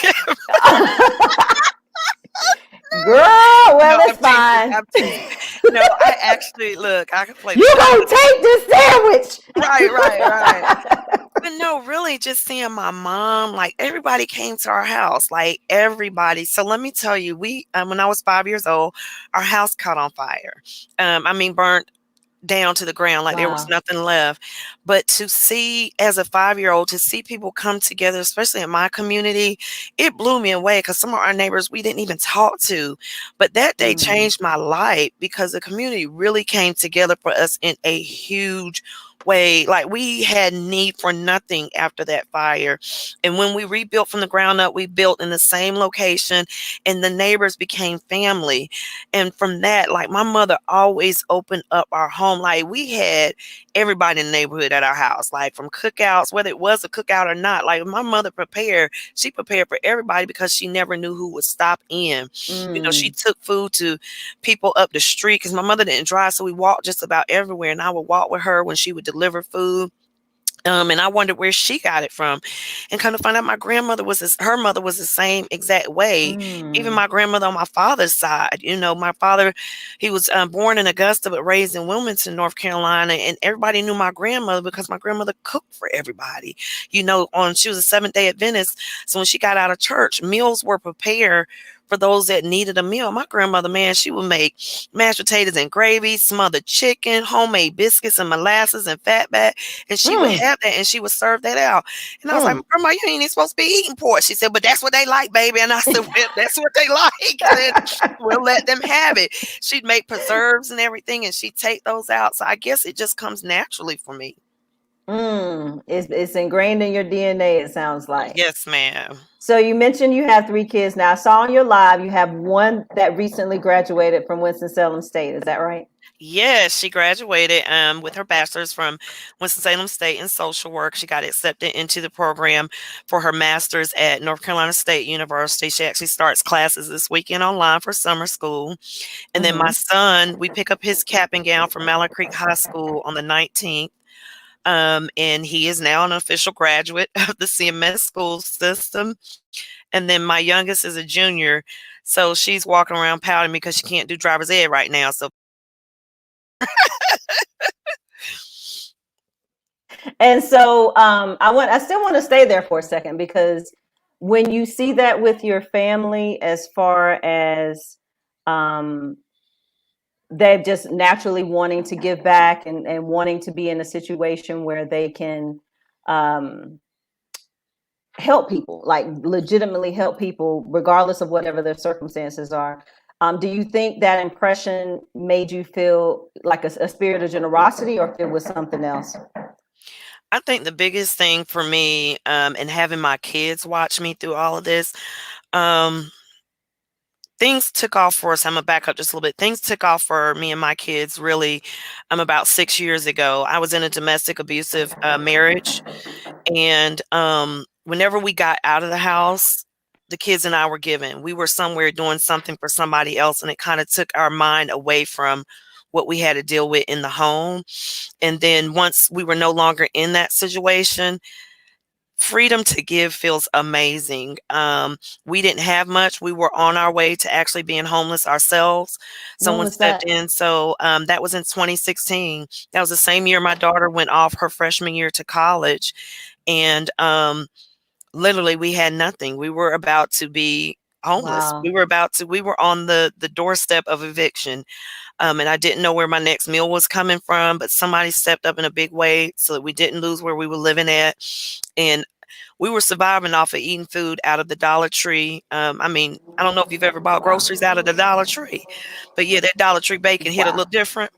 Girl, well, it's fine. No, I actually, look, I can play. You gonna take this sandwich. Right. But no, really just seeing my mom, like everybody came to our house, like everybody. So let me tell you, when I was 5 years old, our house caught on fire. Burnt down to the ground, like there was nothing left. But to see, as a 5-year-old, to see people come together, especially in my community, it blew me away because some of our neighbors we didn't even talk to. But that day changed my life because the community really came together for us in a huge way. Like, we had need for nothing after that fire. And when we rebuilt from the ground up, we built in the same location, and the neighbors became family. And from that, like, my mother always opened up our home. Like, we had everybody in the neighborhood at our house, like from cookouts, whether it was a cookout or not. Like, my mother she prepared for everybody because she never knew who would stop in. You know, she took food to people up the street because my mother didn't drive, so we walked just about everywhere, and I would walk with her when she would deliver food. And I wondered where she got it from, and kind of find out my grandmother her mother was the same exact way. Even my grandmother on my father's side, you know, my father, he was born in Augusta but raised in Wilmington, North Carolina, and everybody knew my grandmother because my grandmother cooked for everybody. You know, she was a Seventh-day Adventist, so when she got out of church, meals were prepared for those that needed a meal. My grandmother, man, she would make mashed potatoes and gravy, smothered chicken, homemade biscuits and molasses and fatback, and she would have that, and she would serve that out. And I was like, Grandma, you ain't even supposed to be eating pork. She said, but that's what they like, baby. And I said, well, that's what they like. And we'll let them have it. She'd make preserves and everything, and she'd take those out. So I guess it just comes naturally for me. It's ingrained in your DNA, it sounds like. Yes, ma'am. So you mentioned you have 3 kids now. I saw on your live you have one that recently graduated from Winston-Salem State. Is that right? Yes, she graduated with her bachelor's from Winston-Salem State in social work. She got accepted into the program for her master's at North Carolina State University. She actually starts classes this weekend online for summer school. And then my son, we pick up his cap and gown from Mallard Creek High School on the 19th. And he is now an official graduate of the CMS school system. And then my youngest is a junior. So she's walking around pouting because she can't do driver's ed right now. So and so I still want to stay there for a second, because when you see that with your family, as far as they're just naturally wanting to give back and wanting to be in a situation where they can help people, like legitimately help people, regardless of whatever their circumstances are. Do you think that impression made you feel like a spirit of generosity, or if it was something else? I think the biggest thing for me, and having my kids watch me through all of this, things took off for us. I'm going to back up just a little bit. Things took off for me and my kids really about 6 years ago. I was in a domestic abusive marriage. And whenever we got out of the house, the kids and I were given. We were somewhere doing something for somebody else, and it kind of took our mind away from what we had to deal with in the home. And then once we were no longer in that situation, freedom to give feels amazing. We didn't have much. We were on our way to actually being homeless ourselves. Someone stepped in. So that was in 2016. That was the same year my daughter went off her freshman year to college. And literally we had nothing. We were about to be homeless. Wow. We were on the doorstep of eviction. And I didn't know where my next meal was coming from, but somebody stepped up in a big way so that we didn't lose where we were living at. And we were surviving off of eating food out of the Dollar Tree. I mean, I don't know if you've ever bought groceries out of the Dollar Tree, but yeah, that Dollar Tree bacon hit a little different.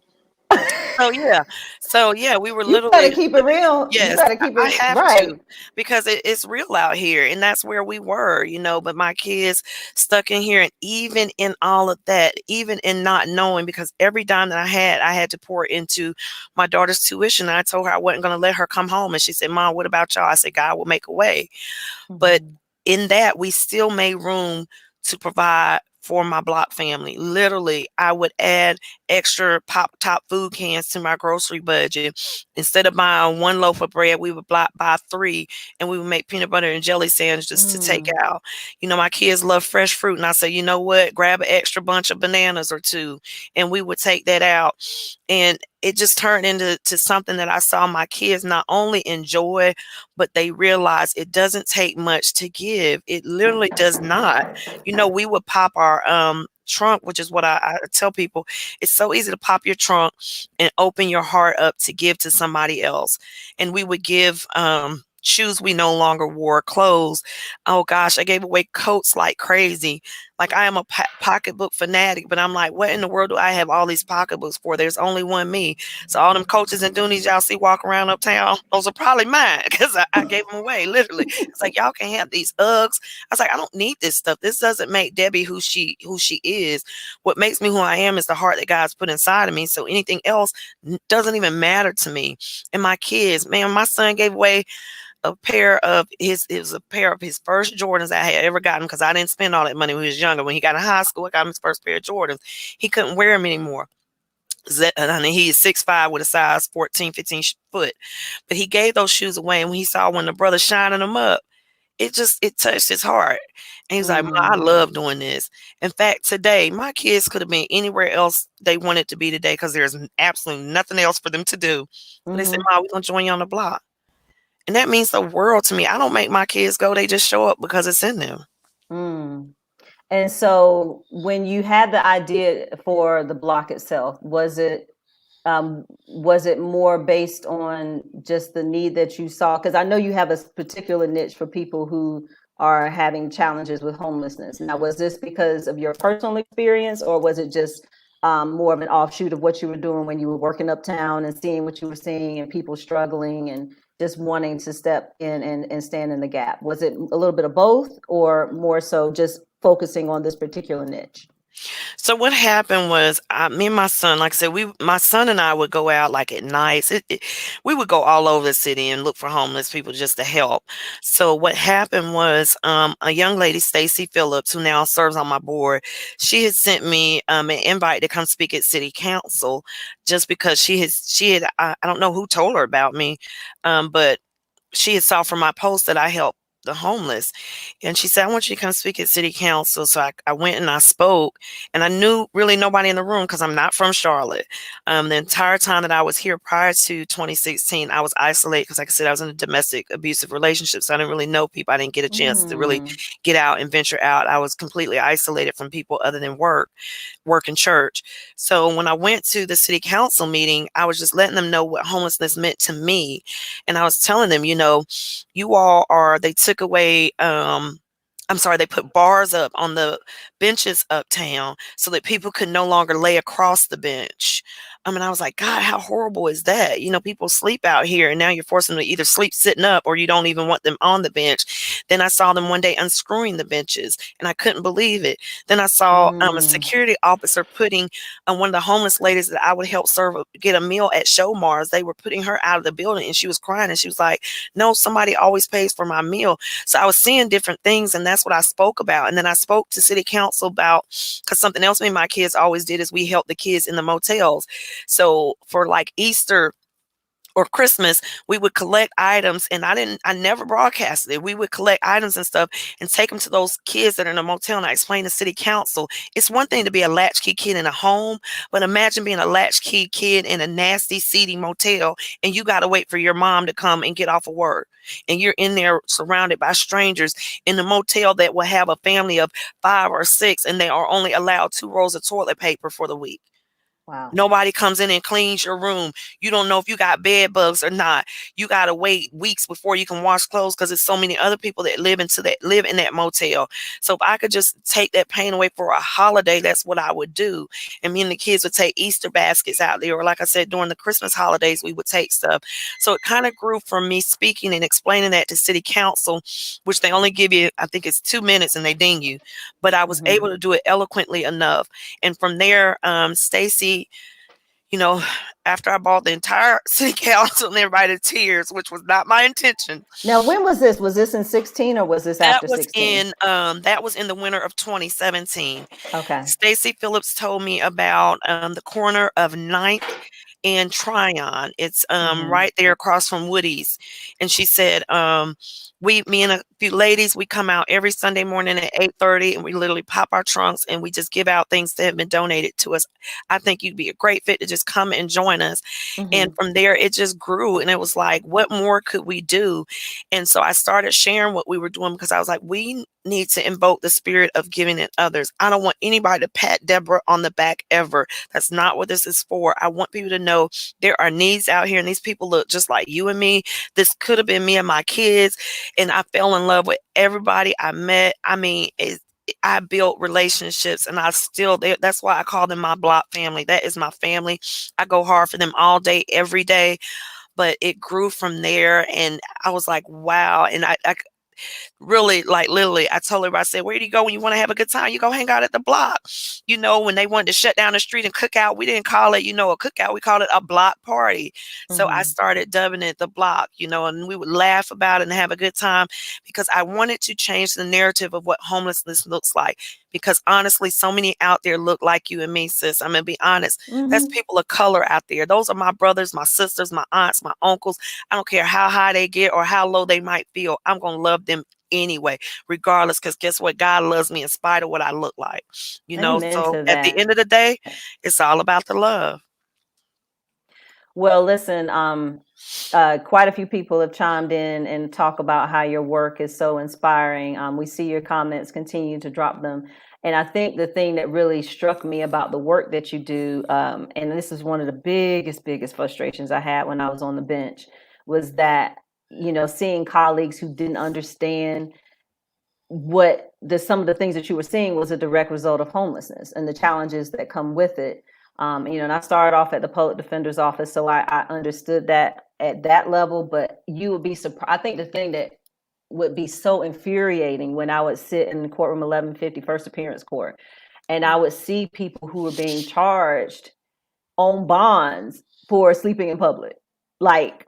So yeah, we were literally. You gotta keep it real. Yes, you gotta keep it I have right. to, because it's real out here, and that's where we were, you know. But my kids stuck in here, and even in all of that, even in not knowing, because every dime that I had to pour into my daughter's tuition. I told her I wasn't going to let her come home, and she said, "Mom, what about y'all?" I said, "God will make a way." But in that, we still made room to provide for my Bloc family. Literally, I would add extra pop top food cans to my grocery budget. Instead of buying 1 loaf of bread, we would buy 3, and we would make peanut butter and jelly sandwiches to take out. You know, my kids love fresh fruit, and I say, you know what, grab an extra bunch of bananas or 2, and we would take that out. And it just turned into something that I saw my kids not only enjoy, but they realize it doesn't take much to give. It literally does not. You know, we would pop our trunk, which is what I tell people. It's so easy to pop your trunk and open your heart up to give to somebody else. And we would give shoes we no longer wore, clothes. Oh gosh, I gave away coats like crazy. Like I am a pocketbook fanatic, but I'm like, what in the world do I have all these pocketbooks for? There's only one me. So all them coaches and doonies y'all see walking around uptown, those are probably mine because I gave them away. Literally, it's like y'all can have these Uggs. I was like, I don't need this stuff. This doesn't make Debbie who she is. What makes me who I am is the heart that God's put inside of me. So anything else doesn't even matter to me. And my kids, man, my son gave away a pair of his first Jordans I had ever gotten, because I didn't spend all that money when he was younger. When he got in high school, I got him his first pair of Jordans. He couldn't wear them anymore. He is 6'5" with a size 14, 15 foot. But he gave those shoes away, and when he saw when the brother shining them up, it touched his heart. And he was like, "Ma, I love doing this." In fact, today, my kids could have been anywhere else they wanted to be today, because there's absolutely nothing else for them to do. But they said, "Ma, we're going to join you on the block." And that means the world to me. I don't make my kids go. They just show up because it's in them. And so when you had the idea for the block itself, was it more based on just the need that you saw? Because I know you have a particular niche for people who are having challenges with homelessness. Now, was this because of your personal experience, or was it just more of an offshoot of what you were doing when you were working uptown and seeing what you were seeing and people struggling and just wanting to step in and stand in the gap? Was it a little bit of both, or more so just focusing on this particular niche? So what happened was, me and my son, like I said, my son and I would go out like at nights. We would go all over the city and look for homeless people just to help. So what happened was, a young lady, Stacy Phillips, who now serves on my board, she had sent me an invite to come speak at city council, just because she had I don't know who told her about me, but she had saw from my post that I help the homeless. And she said, "I want you to come speak at city council." So I went and I spoke, and I knew really nobody in the room because I'm not from Charlotte. The entire time that I was here prior to 2016, I was isolated because, like I said, I was in a domestic abusive relationship. So I didn't really know people. I didn't get a chance to really get out and venture out. I was completely isolated from people other than work and church. So when I went to the city council meeting, I was just letting them know what homelessness meant to me. And I was telling them, they took away, they put bars up on the benches uptown so that people could no longer lay across the bench. And I was like, God, how horrible is that? People sleep out here, and now you're forcing them to either sleep sitting up, or you don't even want them on the bench. Then I saw them one day unscrewing the benches, and I couldn't believe it. Then I saw a security officer putting one of the homeless ladies that I would help get a meal at Show Mars. They were putting her out of the building, and she was crying, and she was like, "No, somebody always pays for my meal." So I was seeing different things, and that's what I spoke about. And then I spoke to city council about, because something else me and my kids always did is we helped the kids in the motels. So for like Easter or Christmas, we would collect items, and I never broadcasted it. We would collect items and stuff and take them to those kids that are in a motel, and I explained to city council, it's one thing to be a latchkey kid in a home, but imagine being a latchkey kid in a nasty, seedy motel, and you got to wait for your mom to come and get off of work. And you're in there surrounded by strangers in a motel that will have a family of 5 or 6, and they are only allowed 2 rolls of toilet paper for the week. Wow. Nobody comes in and cleans your room. You don't know if you got bed bugs or not. You got to wait weeks before you can wash clothes, because there's so many other people that live in that motel. So if I could just take that pain away for a holiday, that's what I would do. And me and the kids would take Easter baskets out there, or like I said, during the Christmas holidays, we would take stuff. So it kind of grew from me speaking and explaining that to city council, which they only give you, I think it's 2 minutes, and they ding you. But I was able to do it eloquently enough. And from there, Stacy, after I bought the entire city council and everybody to tears, which was not my intention. Now, when was this? Was this in 16, or was this after 16? That was in the winter of 2017. Okay. Stacy Phillips told me about the corner of 9th and Tryon. It's right there across from Woody's. And she said, me and a few ladies, we come out every Sunday morning at 8:30, and we literally pop our trunks and we just give out things that have been donated to us. I think you'd be a great fit to just come and join us. And from there, it just grew, and it was like, what more could we do? And so I started sharing what we were doing, because I was like, we need to invoke the spirit of giving in others. I don't want anybody to pat Deborah on the back ever. That's not what this is for. I want people to know there are needs out here, and these people look just like you and me. This could have been me and my kids, and I fell in love with everybody I met. I mean, I built relationships, and that's why I call them my Bloc family. That is my family. I go hard for them all day, every day. But it grew from there, and I was like, wow. And I really, like, literally, I told her, I said, where do you go when you want to have a good time? You go hang out at the Bloc. When they wanted to shut down the street and cook out, we didn't call it, a cookout. We called it a Bloc party. So I started dubbing it the Bloc, and we would laugh about it and have a good time, because I wanted to change the narrative of what homelessness looks like. Because honestly, so many out there look like you and me, sis. I'm going to be honest. That's people of color out there. Those are my brothers, my sisters, my aunts, my uncles. I don't care how high they get or how low they might feel. I'm going to love them anyway, regardless, because guess what? God loves me in spite of what I look like. Amen So to at the that. end of the day, it's all about the love. Well, listen, quite a few people have chimed in and talk about how your work is so inspiring. We see your comments, continue to drop them. And I think the thing that really struck me about the work that you do, and this is one of the biggest frustrations I had when I was on the bench, was that, seeing colleagues who didn't understand some of the things that you were seeing was a direct result of homelessness and the challenges that come with it. And I started off at the public defender's office, so I understood that at that level. But you would be surprised. I think the thing that would be so infuriating when I would sit in courtroom 1150, first appearance court, and I would see people who were being charged on bonds for sleeping in public. Like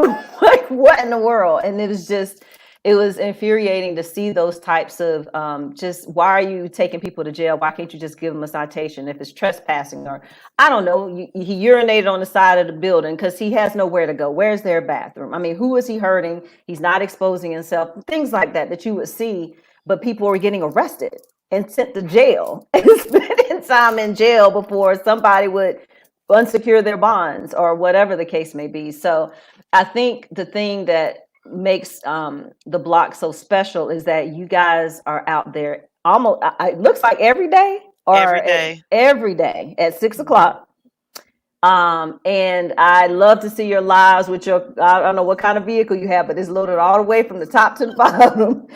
what in the world? And it was infuriating to see those types of just, why are you taking people to jail? Why can't you just give them a citation if it's trespassing? Or I don't know, he urinated on the side of the building because he has nowhere to go. Where's their bathroom? I mean, who is he hurting? He's not exposing himself. Things like that you would see, but people were getting arrested and sent to jail and spending time in jail before somebody would unsecure their bonds or whatever the case may be. So I think the thing that makes the Bloc so special is that you guys are out there almost, it looks like every day every day at 6:00. And I love to see your lives with I don't know what kind of vehicle you have, but it's loaded all the way from the top to the bottom.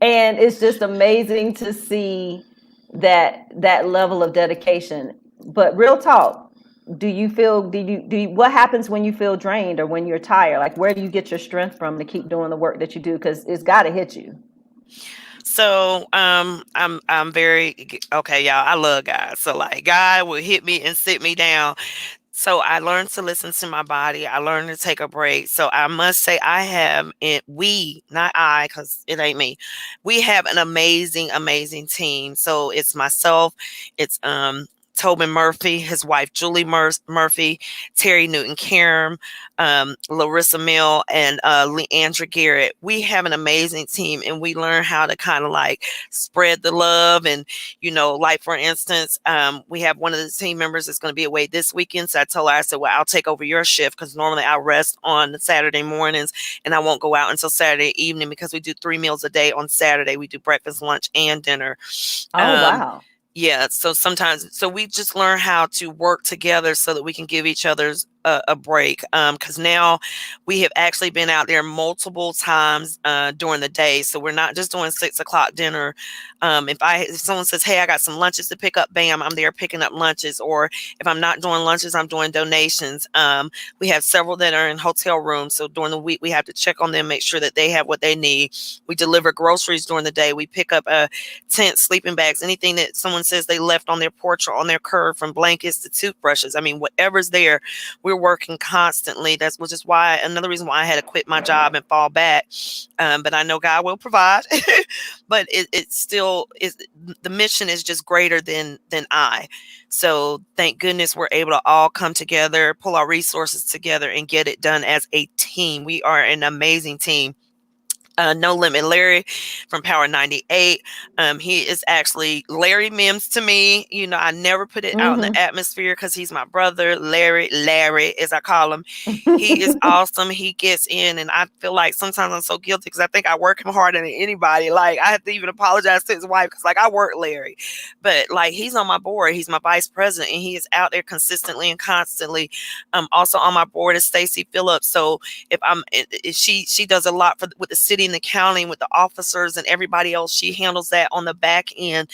And it's just amazing to see that level of dedication. But real talk, what happens when you feel drained or when you're tired? Like, where do you get your strength from to keep doing the work that you do? Because it's got to hit you. So I'm very okay, y'all. I love God. So like, God will hit me and sit me down. So I learned to listen to my body. I learned to take a break. So I must say not I, because it ain't me. We have an amazing team. So it's myself, it's Tobin Murphy, his wife Julie Murphy, Terry Newton Karam, Larissa Mill, and Leandra Garrett. We have an amazing team, and we learn how to kind of like spread the love. And like for instance, we have one of the team members that's going to be away this weekend. So I told her, I said, well, I'll take over your shift, because normally I rest on Saturday mornings and I won't go out until Saturday evening, because we do 3 meals a day on Saturday. We do breakfast, lunch, and dinner. Oh, wow. Yeah, so we just learn how to work together so that we can give each other's a break. Because now we have actually been out there multiple times during the day, so we're not just doing 6:00 dinner. If someone says, "Hey, I got some lunches to pick up," bam, I'm there picking up lunches. Or if I'm not doing lunches, I'm doing donations. We have several that are in hotel rooms, so during the week we have to check on them, make sure that they have what they need. We deliver groceries during the day. We pick up tents, sleeping bags, anything that someone says they left on their porch or on their curb, from blankets to toothbrushes. I mean, whatever's there, we're working constantly. Which is why another reason why I had to quit my job and fall back. But I know God will provide. But it's still is the mission is just greater than I. So thank goodness we're able to all come together, pull our resources together, and get it done as a team. We are an amazing team. No Limit Larry from Power 98. He is actually Larry Mims to me. I never put it out in the atmosphere because he's my brother. Larry, as I call him. He is awesome. He gets in, and I feel like sometimes I'm so guilty because I think I work him harder than anybody. Like, I have to even apologize to his wife because, like, I work Larry. But, like, he's on my board. He's my vice president, and he is out there consistently and constantly. Also on my board is Stacy Phillips. So if she does a lot with the city city and the county with the officers and everybody else. She handles that on the back end.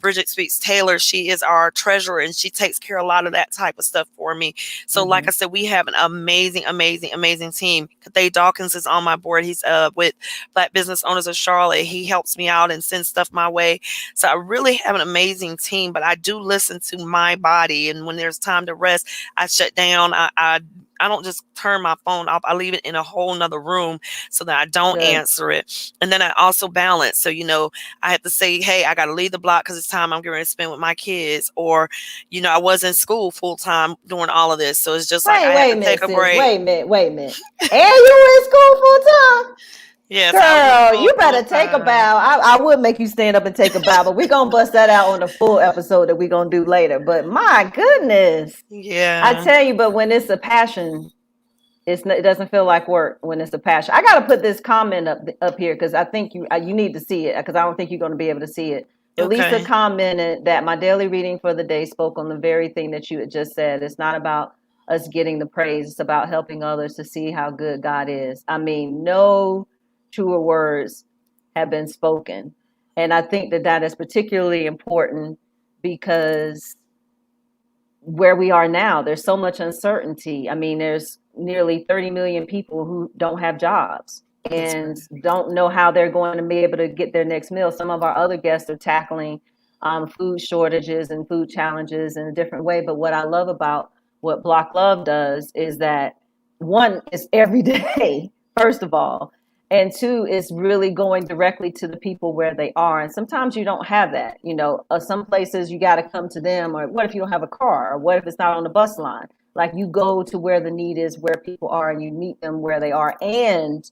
Bridget Speaks Taylor, she is our treasurer, and she takes care of a lot of that type of stuff for me. So like I said, we have an amazing team. They Dawkins is on my board. He's with Black Business Owners of Charlotte. He helps me out and sends stuff my way. So I really have an amazing team, but I do listen to my body. And when there's time to rest, I shut down. I don't just turn my phone off. I leave it in a whole nother room so that I don't answer it. And then I also balance. So, I have to say, hey, I got to leave the block because it's time I'm going to spend with my kids. Or, I was in school full time doing all of this. So it's just I have to take a break. Wait a minute. And you in school full time? Yes, girl, you better take a bow. I would make you stand up and take a bow, but we're going to bust that out on the full episode that we're going to do later. But my goodness. Yeah. I tell you, but when it's a passion, it doesn't feel like work when it's a passion. I got to put this comment up here because I think you need to see it because I don't think you're going to be able to see it. But Lisa commented that my daily reading for the day spoke on the very thing that you had just said. It's not about us getting the praise. It's about helping others to see how good God is. I mean, no truer words have been spoken. And I think that is particularly important because where we are now, there's so much uncertainty. I mean, there's nearly 30 million people who don't have jobs and don't know how they're going to be able to get their next meal. Some of our other guests are tackling food shortages and food challenges in a different way. But what I love about what Bloc Love does is that one, is every day, first of all. And two, is really going directly to the people where they are. And sometimes you don't have that. Some places you got to come to them. Or what if you don't have a car? Or what if it's not on the bus line? Like you go to where the need is, where people are, and you meet them where they are. And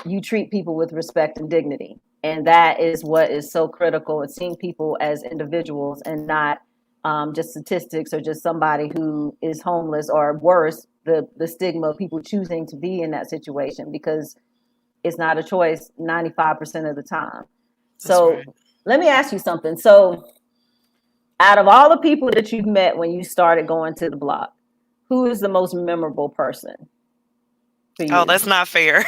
you treat people with respect and dignity. And that is what is so critical. It's seeing people as individuals and not just statistics or just somebody who is homeless or worse, the stigma of people choosing to be in that situation because it's not a choice 95% of the time. So let me ask you something. So out of all the people that you've met when you started going to the Bloc, who is the most memorable person for you? Oh, that's not fair.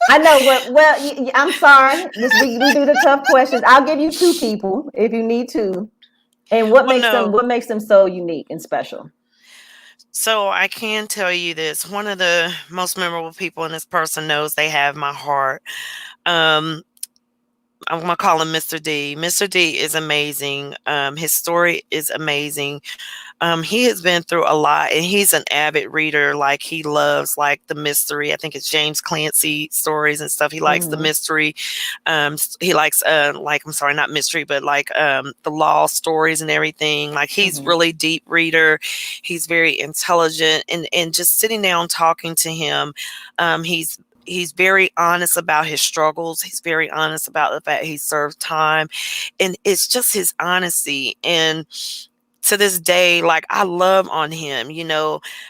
I know. Well, I'm sorry. We do the tough questions. I'll give you two people if you need to. And what makes them so unique and special? So I can tell you this. One of the most memorable people, and this person knows they have my heart. I'm going to call him Mr. D. Mr. D is amazing. His story is amazing. He has been through a lot, and he's an avid reader. Like he loves like the mystery. I think it's James Clancy stories and stuff. He likes the mystery. He likes I'm sorry, not mystery, but like the law stories and everything. Like he's really deep reader. He's very intelligent, and just sitting down talking to him, he's very honest about his struggles. He's very honest about the fact he served time, and it's just his honesty. And to this day, like I love on him.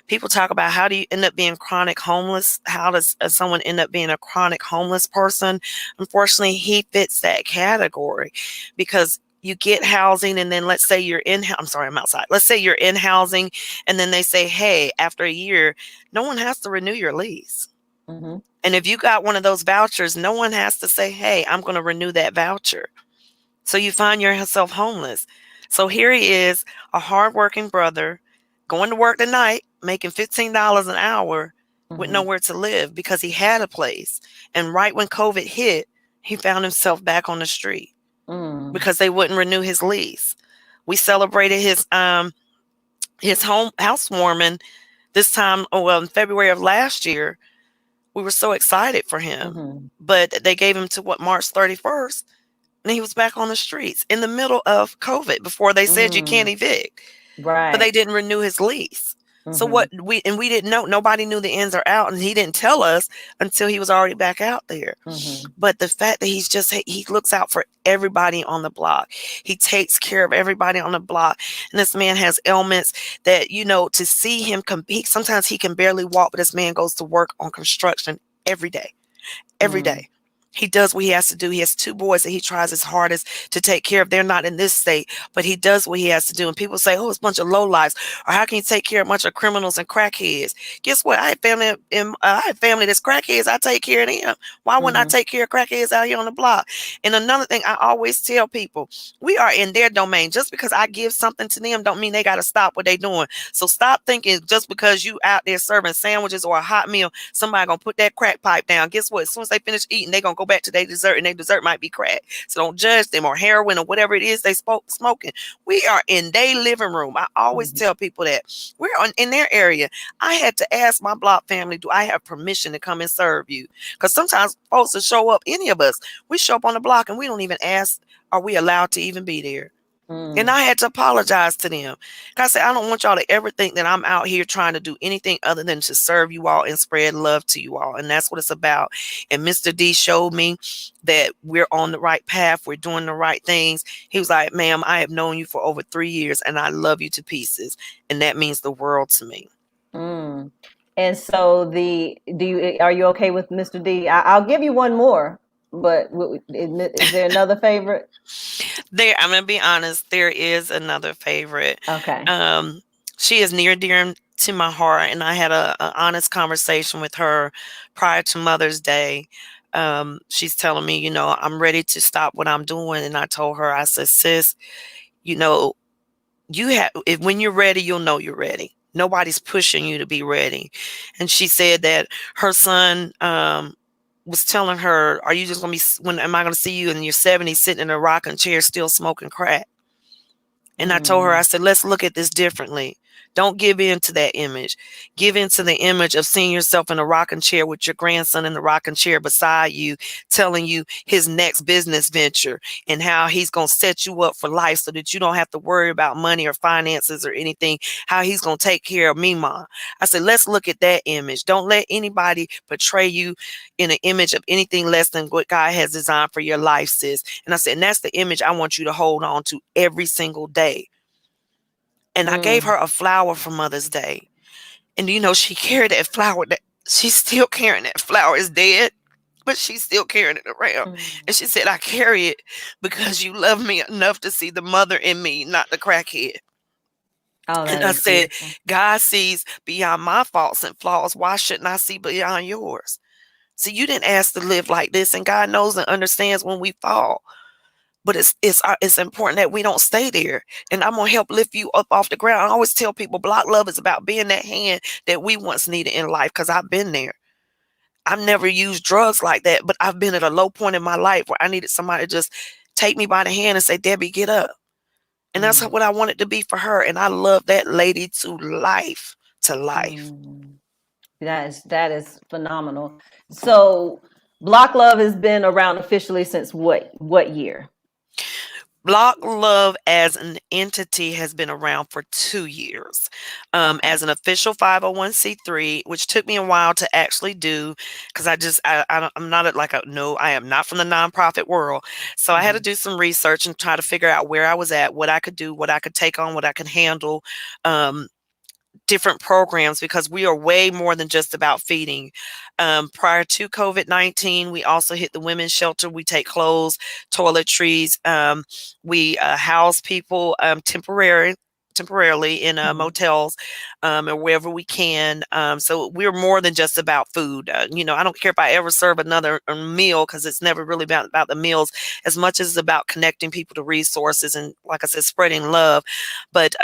People talk about how do you end up being chronic homeless? How does someone end up being a chronic homeless person? Unfortunately, he fits that category because you get housing, and then let's say you're in, I'm sorry, I'm outside. Let's say you're in housing, and then they say, hey, after a year, no one has to renew your lease. And if you got one of those vouchers, no one has to say, hey, I'm going to renew that voucher. So you find yourself homeless. So here he is, a hardworking brother, going to work tonight, making $15 an hour with nowhere to live because he had a place. And right when COVID hit, he found himself back on the street because they wouldn't renew his lease. We celebrated his housewarming this time, in February of last year. We were so excited for him, but they gave him to March 31st. And he was back on the streets in the middle of COVID before they said you can't evict. Right. But they didn't renew his lease. So we didn't know. Nobody knew the ins or out, and he didn't tell us until he was already back out there. But the fact that he looks out for everybody on the block. He takes care of everybody on the block. And this man has ailments that, to see him compete. Sometimes he can barely walk, but this man goes to work on construction every day. He does what he has to do. He has 2 boys that he tries his hardest to take care of. They're not in this state, but he does what he has to do. And people say, "Oh, it's a bunch of lowlifes," or "How can you take care of a bunch of criminals and crackheads?" Guess what? I have family that's crackheads. I take care of them. Why wouldn't I take care of crackheads out here on the block? And another thing I always tell people, we are in their domain. Just because I give something to them don't mean they got to stop what they're doing. So stop thinking just because you out there serving sandwiches or a hot meal, somebody gonna put that crack pipe down. Guess what? As soon as they finish eating, they gonna go back to their dessert, and their dessert might be crack. So don't judge them, or heroin, or whatever it is they smoking. We are in their living room. I always tell people that we're in their area. I had to ask my Bloc family, do I have permission to come and serve you? Because sometimes folks will show up, any of us, we show up on the block and we don't even ask, are we allowed to even be there? And I had to apologize to them. I said, I don't want y'all to ever think that I'm out here trying to do anything other than to serve you all and spread love to you all. And that's what it's about. And Mr. D showed me that we're on the right path. We're doing the right things. He was like, "Ma'am, I have known you for over 3 years and I love you to pieces. And that means the world to me." And so are you okay with Mr. D? I'll give you one more, but is there another favorite? I'm going to be honest. There is another favorite. Okay. She is near dear to my heart, and I had an honest conversation with her prior to Mother's Day. She's telling me, I'm ready to stop what I'm doing. And I told her, I said, "Sis, when you're ready, you'll know you're ready. Nobody's pushing you to be ready." And she said that her son was telling her, "Are you just going to when am I going to see you in your 70s sitting in a rocking chair still smoking crack?" And I told her, I said, let's look at this differently. Don't give in to that image. Give into the image of seeing yourself in a rocking chair with your grandson in the rocking chair beside you, telling you his next business venture and how he's going to set you up for life so that you don't have to worry about money or finances or anything, how he's going to take care of me, Ma. I said, let's look at that image. Don't let anybody portray you in an image of anything less than what God has designed for your life, sis. And I said, and that's the image I want you to hold on to every single day. And I gave her a flower for Mother's Day. And she carried that flower. That she's still carrying that flower. It's dead, but she's still carrying it around. And she said, I carry it because you love me enough to see the mother in me, not the crackhead. And I said, beautiful. God sees beyond my faults and flaws. Why shouldn't I see beyond yours? See, you didn't ask to live like this, and God knows and understands when we fall. But it's important that we don't stay there. And I'm going to help lift you up off the ground. I always tell people Bloc love is about being that hand that we once needed in life, because I've been there. I've never used drugs like that, but I've been at a low point in my life where I needed somebody to just take me by the hand and say, Debbie, get up. And that's what I wanted to be for her. And I love that lady to life. That is phenomenal. So Bloc love has been around officially since what year? Bloc love as an entity has been around for 2 years as an official 501c3, which took me a while to actually do, because I'm not I am not from the nonprofit world. So I had to do some research and try to figure out where I was at, what I could do, what I could take on, what I could handle, different programs, because we are way more than just about feeding. Prior to COVID-19, we also hit the women's shelter. We take clothes, toiletries. We house people temporarily in motels or wherever we can. So we're more than just about food. I don't care if I ever serve another meal, because it's never really about the meals as much as it's about connecting people to resources and, like I said, spreading love. But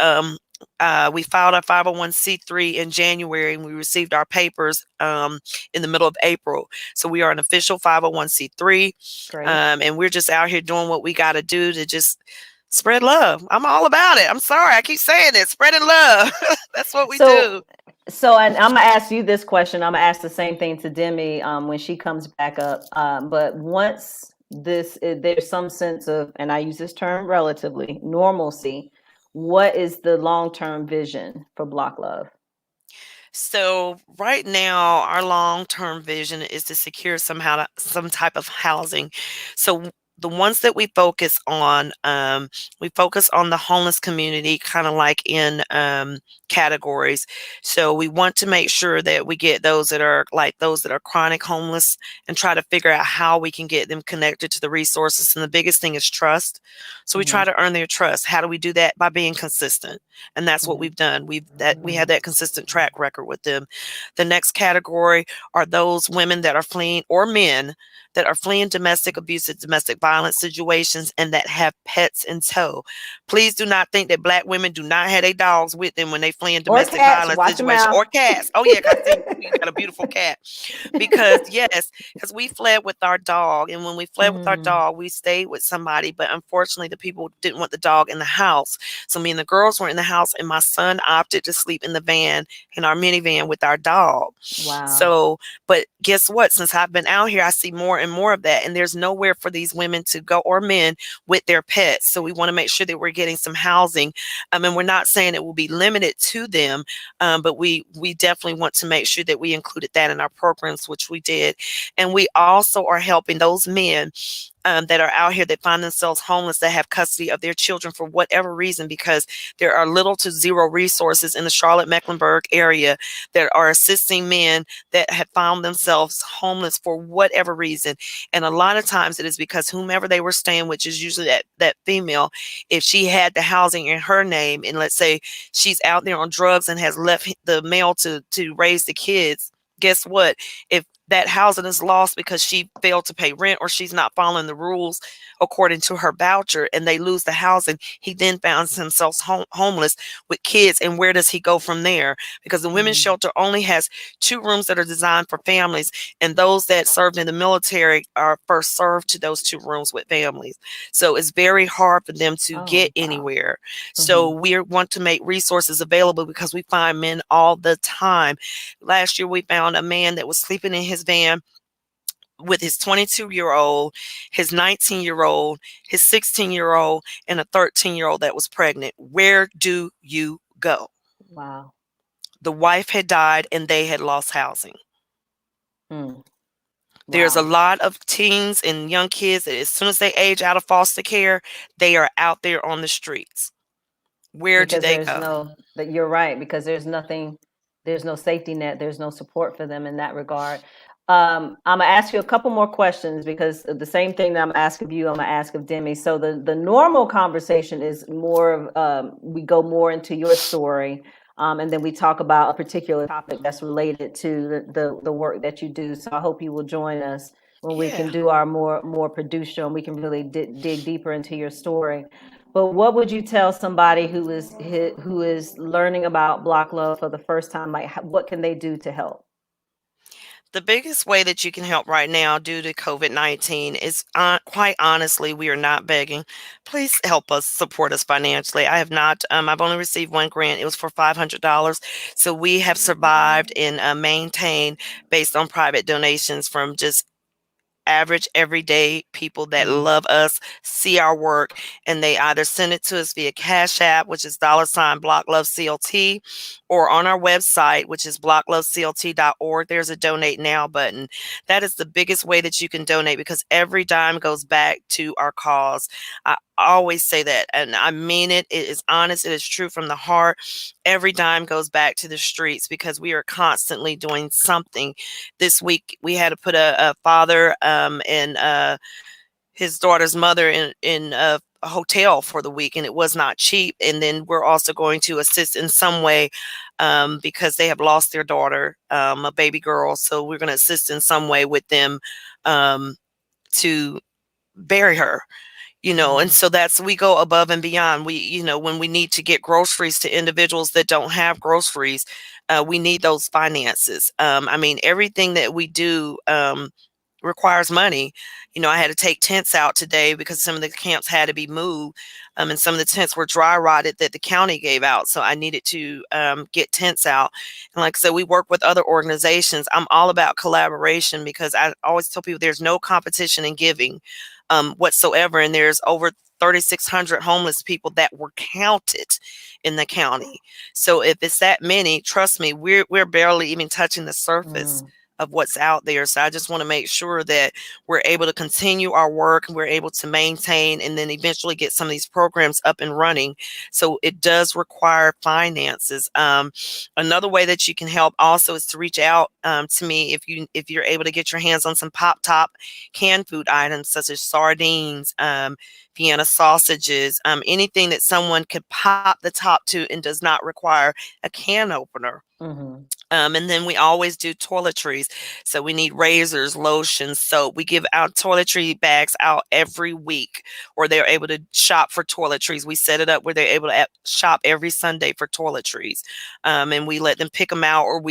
we filed our 501c3 in January, and we received our papers in the middle of April. So we are an official 501c3. And we're just out here doing what we got to do to just spread love. I'm all about it. I'm sorry, I keep saying it. Spreading love. That's what we do. So and I'm going to ask you this question. I'm going to ask the same thing to Demi when she comes back up. But once there's some sense of, and I use this term relatively, normalcy, what is the long-term vision for Bloc love? So right now, our long-term vision is to secure some type of housing. So the ones that we focus on the homeless community, kind of like in categories. So we want to make sure that we get those that are chronic homeless and try to figure out how we can get them connected to the resources. And the biggest thing is trust. So we try to earn their trust. How do we do that? By being consistent. And that's what we've done. We have that consistent track record with them. The next category are those women that are fleeing, or men that are fleeing domestic abuse and domestic violence situations and that have pets in tow. Please do not think that Black women do not have their dogs with them when they fleeing domestic violence situations, or cats. Oh yeah, 'cause I think you got a beautiful cat. Because because we fled with our dog, and when we fled with our dog, we stayed with somebody, but unfortunately the people didn't want the dog in the house. So me and the girls were in the house, and my son opted to sleep in the van, in our minivan, with our dog. Wow. So, but guess what? Since I've been out here, I see more and more of that, and there's nowhere for these women to go, or men, with their pets. So we want to make sure that we're getting some housing. And we're not saying it will be limited to them, but we definitely want to make sure that we included that in our programs, which we did. And we also are helping those men that are out here that find themselves homeless, that have custody of their children for whatever reason, because there are little to zero resources in the Charlotte-Mecklenburg area that are assisting men that have found themselves homeless for whatever reason. And a lot of times it is because whomever they were staying, which is usually that female, if she had the housing in her name, and let's say she's out there on drugs and has left the male to raise the kids, guess what? If that housing is lost because she failed to pay rent, or she's not following the rules according to her voucher, and they lose the housing, he then finds himself homeless with kids. And where does he go from there? Because the women's shelter only has 2 rooms that are designed for families, and those that served in the military are first served to those 2 rooms with families. So it's very hard for them to get anywhere. So we want to make resources available, because we find men all the time. Last year we found a man that was sleeping in his van with his 22-year-old, his 19-year-old, his 16-year-old, and a 13-year-old that was pregnant. Where do you go? Wow. The wife had died, and they had lost housing. There's a lot of teens and young kids that as soon as they age out of foster care, they are out there on the streets. Where do they go? You're right, because there's no safety net, there's no support for them in that regard. I'm gonna ask you a couple more questions, because the same thing that I'm asking of you, I'm gonna ask of Demi. So the normal conversation is more of we go more into your story, and then we talk about a particular topic that's related to the work that you do. So I hope you will join us when we can do our more produced show, and we can really dig deeper into your story. But what would you tell somebody who is learning about Bloc Love for the first time? Like, what can they do to help? The biggest way that you can help right now due to COVID-19 is, quite honestly, we are not begging. Please help us, support us financially. I have not, I've only received 1 grant. It was for $500. So we have survived and maintained based on private donations from just average everyday people that love us, see our work, and they either send it to us via Cash App, which is $BlocLoveCLT, or on our website, which is blocloveclt.org. There's a donate now button. That is the biggest way that you can donate, because every dime goes back to our cause. I always say that, and I mean it. It is honest. It is true from the heart. Every dime goes back to the streets, because we are constantly doing something. This week we had to put a father and his daughter's mother in a hotel for the week, and it was not cheap. And then we're also going to assist in some way because they have lost their daughter, a baby girl. So we're going to assist in some way with them to bury her. And so we go above and beyond. When we need to get groceries to individuals that don't have groceries, we need those finances. Everything that we do requires money. I had to take tents out today because some of the camps had to be moved, and some of the tents were dry rotted that the county gave out. So I needed to get tents out. And like I said, we work with other organizations. I'm all about collaboration, because I always tell people there's no competition in giving whatsoever. And there's over 3,600 homeless people that were counted in the county. So if it's that many, trust me, we're barely even touching the surface of what's out there. So I just want to make sure that we're able to continue our work and we're able to maintain and then eventually get some of these programs up and running. So it does require finances. Another way that you can help also is to reach out to me if you're able to get your hands on some Pop Top canned food items such as sardines, Vienna sausages, anything that someone could pop the top to and does not require a can opener. Mm-hmm. And then we always do toiletries. So we need razors, lotions, soap. We give out toiletry bags out every week, or they're able to shop for toiletries. We set it up where they're able to shop every Sunday for toiletries. And we let them pick them out, or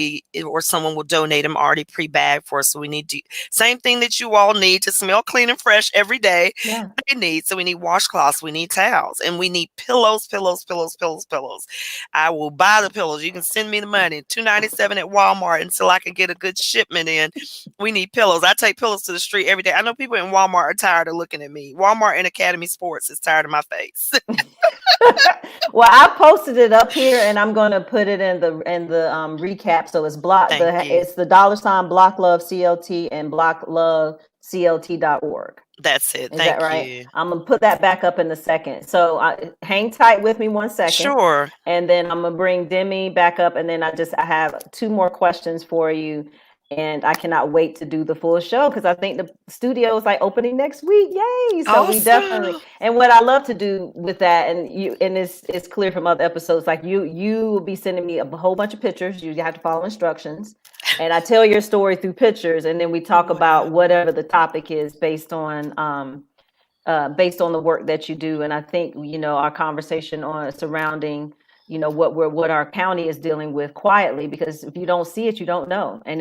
someone will donate them already pre-bagged for us. So we need to, same thing that you all need to smell clean and fresh every day. Yeah. They need. So we need washcloths, we need towels, and we need pillows. I will buy the pillows. You can send me the money. $2.97 at Walmart until I can get a good shipment in. We need pillows. I take pillows to the street every day. I know people in Walmart are tired of looking at me. Walmart and Academy Sports is tired of my face. Well, I posted it up here, and I'm going to put it in the recap. So it's Bloc. It's the $ Bloc Love CLT and blocloveclt.org. That's it. Is Thank that right? you. I'm gonna put that back up in a second. So hang tight with me 1 second. Sure. And then I'm gonna bring Demi back up, and then I have 2 more questions for you. And I cannot wait to do the full show because I think the studio is like opening next week. Yay! So awesome. We definitely. And what I love to do with that, and it's clear from other episodes, like you will be sending me a whole bunch of pictures. You have to follow instructions, and I tell your story through pictures, and then we talk about whatever the topic is based on the work that you do. And I think our conversation surrounding what our county is dealing with quietly, because if you don't see it, you don't know. And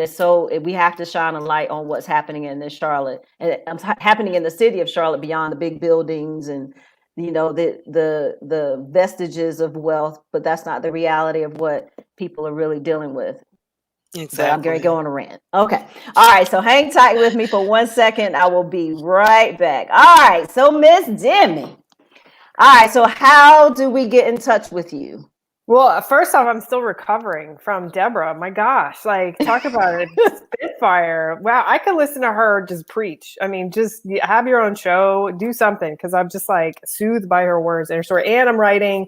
we have to shine a light on what's happening in this Charlotte, and happening in the city of Charlotte beyond the big buildings and the vestiges of wealth, but that's not the reality of what people are really dealing with. Exactly. But I'm going to go on a rant. Okay. All right. So hang tight with me for 1 second. I will be right back. All right. So Miss Demi. All right. So how do we get in touch with you? Well, first off, I'm still recovering from Deborah. My gosh, talk about it. Spitfire. Wow, I could listen to her just preach. I mean, just have your own show, do something, because I'm just soothed by her words and her story. And I'm writing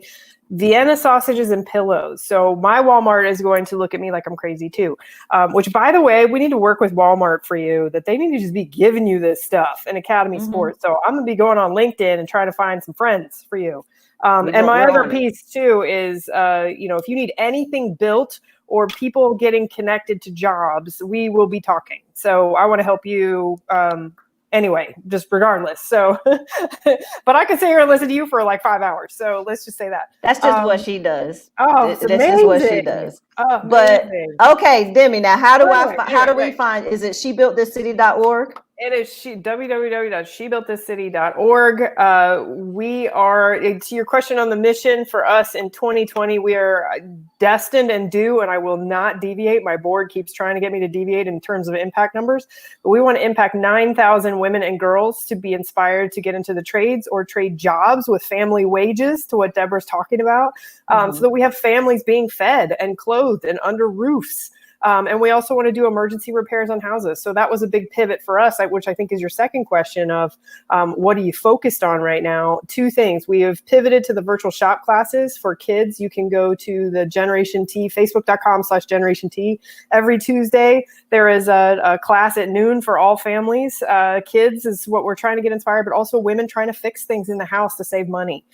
Vienna sausages and pillows. So my Walmart is going to look at me like I'm crazy too. Which, by the way, we need to work with Walmart for you, that they need to just be giving you this stuff in Academy Sports. So I'm going to be going on LinkedIn and trying to find some friends for you. And my other piece too is, if you need anything built or people getting connected to jobs, we will be talking. So I want to help you anyway, just regardless. So, but I could sit here and listen to you for 5 hours. So let's just say that. That's just what she does. Oh, it's amazing. This is what she does. Oh, but okay, Demi, now how do we find, is it shebuiltthiscity.org? It is www.shebuiltthiscity.org. We are, to your question on the mission for us in 2020, we are destined and due, and I will not deviate. My board keeps trying to get me to deviate in terms of impact numbers, but we want to impact 9,000 women and girls to be inspired to get into the trades or trade jobs with family wages, to what Deborah's talking about, so that we have families being fed and clothed and under roofs. And we also want to do emergency repairs on houses. So that was a big pivot for us, which I think is your second question of what are you focused on right now? 2 things. We have pivoted to the virtual shop classes for kids. You can go to the Generation T, facebook.com/Generation T. Every Tuesday, there is a class at noon for all families. Kids is what we're trying to get inspired, but also women trying to fix things in the house to save money.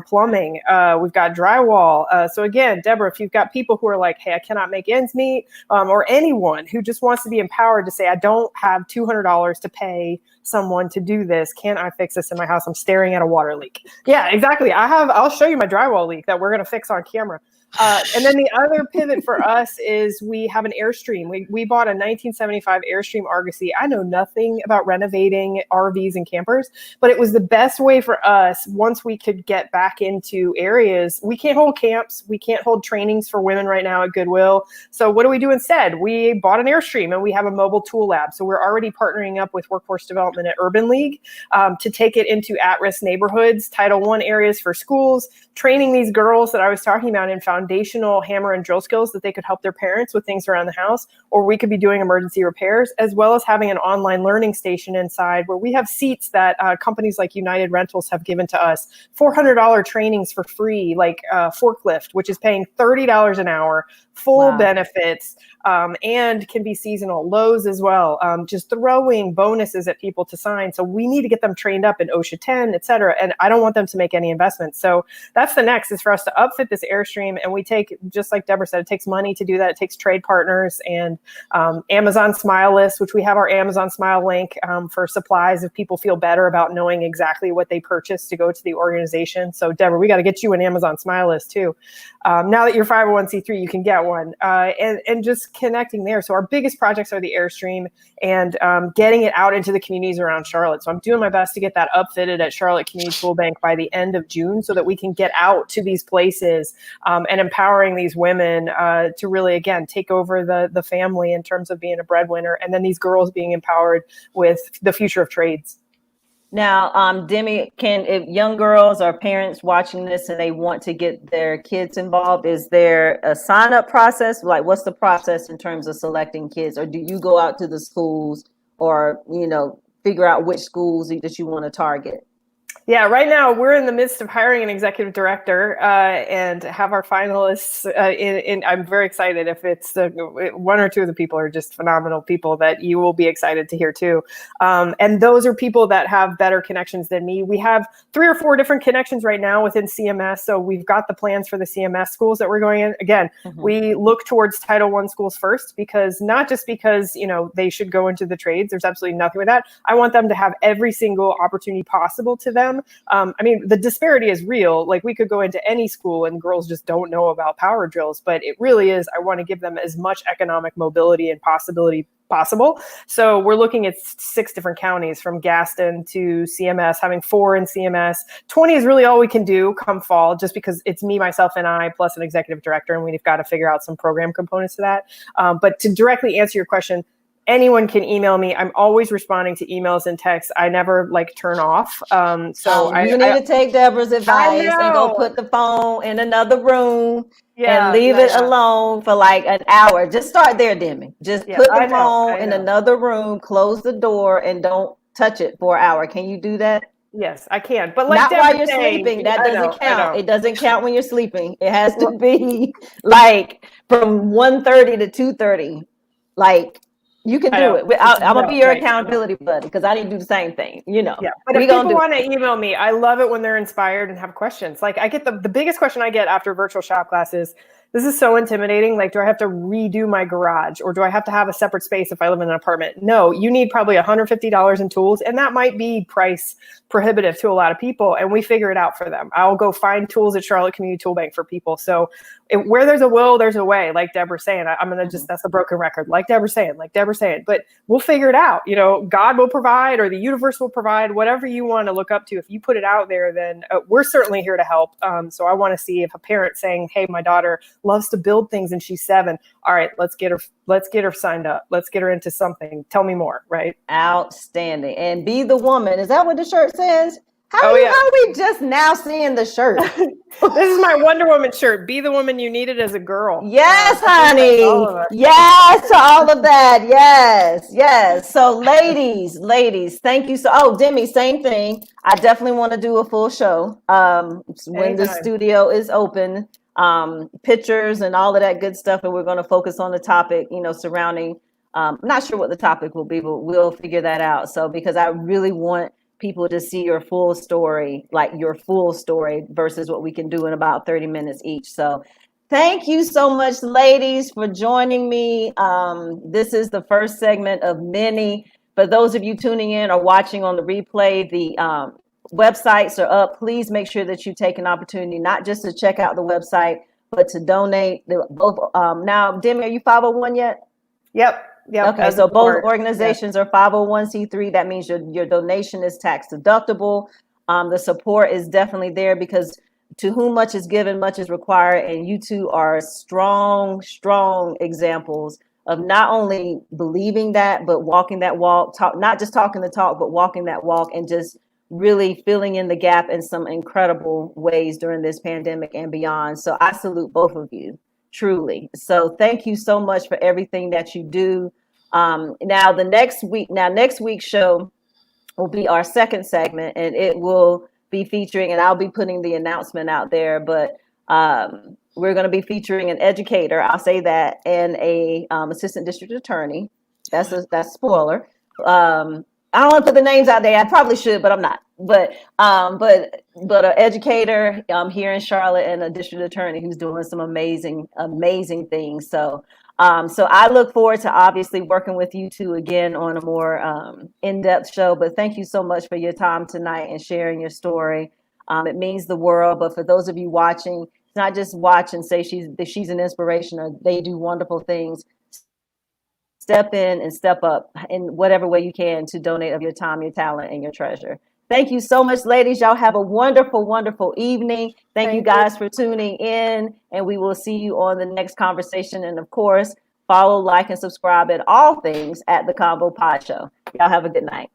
Plumbing, we've got drywall. So again, Deborah, if you've got people who are like, hey, I cannot make ends meet, or anyone who just wants to be empowered to say, I don't have $200 to pay someone to do this. Can I fix this in my house? I'm staring at a water leak. Yeah, exactly. I'll show you my drywall leak that we're going to fix on camera. And then the other pivot for us is we have an Airstream. We bought a 1975 Airstream Argosy. I know nothing about renovating RVs and campers, but it was the best way for us once we could get back into areas. We can't hold camps. We can't hold trainings for women right now at Goodwill. So what do we do instead? We bought an Airstream and we have a mobile tool lab. So we're already partnering up with Workforce Development at Urban League to take it into at-risk neighborhoods, Title I areas for schools, training these girls that I was talking about in foundational hammer and drill skills that they could help their parents with things around the house, or we could be doing emergency repairs, as well as having an online learning station inside where we have seats that companies like United Rentals have given to us, $400 trainings for free, like forklift, which is paying $30 an hour, full benefits, and can be seasonal. Lowe's as well, just throwing bonuses at people to sign. So we need to get them trained up in OSHA 10, et cetera. And I don't want them to make any investments. So that's the next, is for us to upfit this Airstream. And we take, just like Deborah said, it takes money to do that. It takes trade partners and Amazon Smile List, which we have our Amazon Smile link for supplies if people feel better about knowing exactly what they purchased to go to the organization. So Deborah, we got to get you an Amazon Smile List too. Now that you're 501c3, you can get one, and just connecting there. So our biggest projects are the Airstream and getting it out into the communities around Charlotte. So I'm doing my best to get that upfitted at Charlotte Community Tool Bank by the end of June so that we can get out to these places and empowering these women to really, again, take over the family in terms of being a breadwinner, and then these girls being empowered with the future of trades. Now, Demi, if young girls or parents watching this and they want to get their kids involved, is there a sign-up process? Like, what's the process in terms of selecting kids? Or do you go out to the schools or, figure out which schools that you want to target? Yeah, right now we're in the midst of hiring an executive director and have our finalists in. I'm very excited. If it's one or two of the people are just phenomenal people that you will be excited to hear too. And those are people that have better connections than me. We have 3 or 4 different connections right now within CMS. So we've got the plans for the CMS schools that we're going in. Again, we look towards Title I schools first, because not just because, they should go into the trades. There's absolutely nothing with that. I want them to have every single opportunity possible to them. The disparity is real. Like, we could go into any school and girls just don't know about power drills, but it really is, I want to give them as much economic mobility and possibility possible. So we're looking at 6 different counties, from Gaston to CMS, having 4 in CMS. 20 is really all we can do come fall, just because it's me, myself, and I, plus an executive director, and we've got to figure out some program components to that. But to directly answer your question, anyone can email me. I'm always responding to emails and texts. I never turn off. You need to take Deborah's advice and go put the phone in another room and leave it alone for an hour. Just start there, Demi. Just put the phone in another room, close the door, and don't touch it for an hour. Can you do that? Yes, I can. But not while you're sleeping. That doesn't count. It doesn't count when you're sleeping. It has to be from 1:30 to 2:30. You can do it. I'm going to be your accountability buddy, because I need to do the same thing, Yeah. But if people want to email me, I love it when they're inspired and have questions. I get the biggest question I get after virtual shop class is, this is so intimidating. Do I have to redo my garage, or do I have to have a separate space if I live in an apartment? No, you need probably $150 in tools, and that might be price prohibitive to a lot of people, and we figure it out for them. I'll go find tools at Charlotte Community Tool Bank for people. So where there's a will, there's a way, like Deborah's saying. I'm going to that's a broken record, like Deborah's saying, but we'll figure it out. God will provide, or the universe will provide, whatever you want to look up to. If you put it out there, then we're certainly here to help. So I want to see if a parent saying, hey, my daughter loves to build things and she's 7. All right, let's get her signed up. Let's get her into something. Tell me more, right? Outstanding. And be the woman. Is that what the shirt says? How are we just now seeing the shirt? This is my Wonder Woman shirt. Be the woman you needed as a girl. Yes, honey. Yes to all of that. Yes. So ladies, thank you. Demi, same thing. I definitely want to do a full show when the studio is open. Pictures and all of that good stuff. And we're going to focus on the topic, surrounding, I'm not sure what the topic will be, but we'll figure that out. So, because I really want people to see your full story, versus what we can do in about 30 minutes each. So thank you so much, ladies, for joining me. This is the first segment of many. For those of you tuning in or watching on the replay, the websites are up. Please make sure that you take an opportunity, not just to check out the website, but to donate. Both. Now, Demi, are you 501 yet? Yep. Okay, so both organizations are 501c3. That means your donation is tax deductible. The support is definitely there, because to whom much is given, much is required. And you two are strong examples of not only believing that, but walking that walk. Not just talking the talk, but walking that walk, and just really filling in the gap in some incredible ways during this pandemic and beyond. So I salute both of you, truly. So thank you so much for everything that you do. Now next week's show will be our second segment, and it will be featuring, and I'll be putting the announcement out there, but we're going to be featuring an educator, I'll say that, and a assistant district attorney. That's spoiler. I don't want to put the names out there. I probably should, but I'm not. But an educator here in Charlotte and a district attorney who's doing some amazing things. So I look forward to obviously working with you two again on a more in-depth show. But thank you so much for your time tonight and sharing your story. It means the world. But for those of you watching, not just watch and say she's an inspiration or they do wonderful things. Step in and step up in whatever way you can to donate of your time, your talent, and your treasure. Thank you so much, ladies. Y'all have a wonderful, wonderful evening. Thank you guys for tuning in, and we will see you on the next conversation. And of course, follow, like, and subscribe at all things at the Convo Pod Show. Y'all have a good night.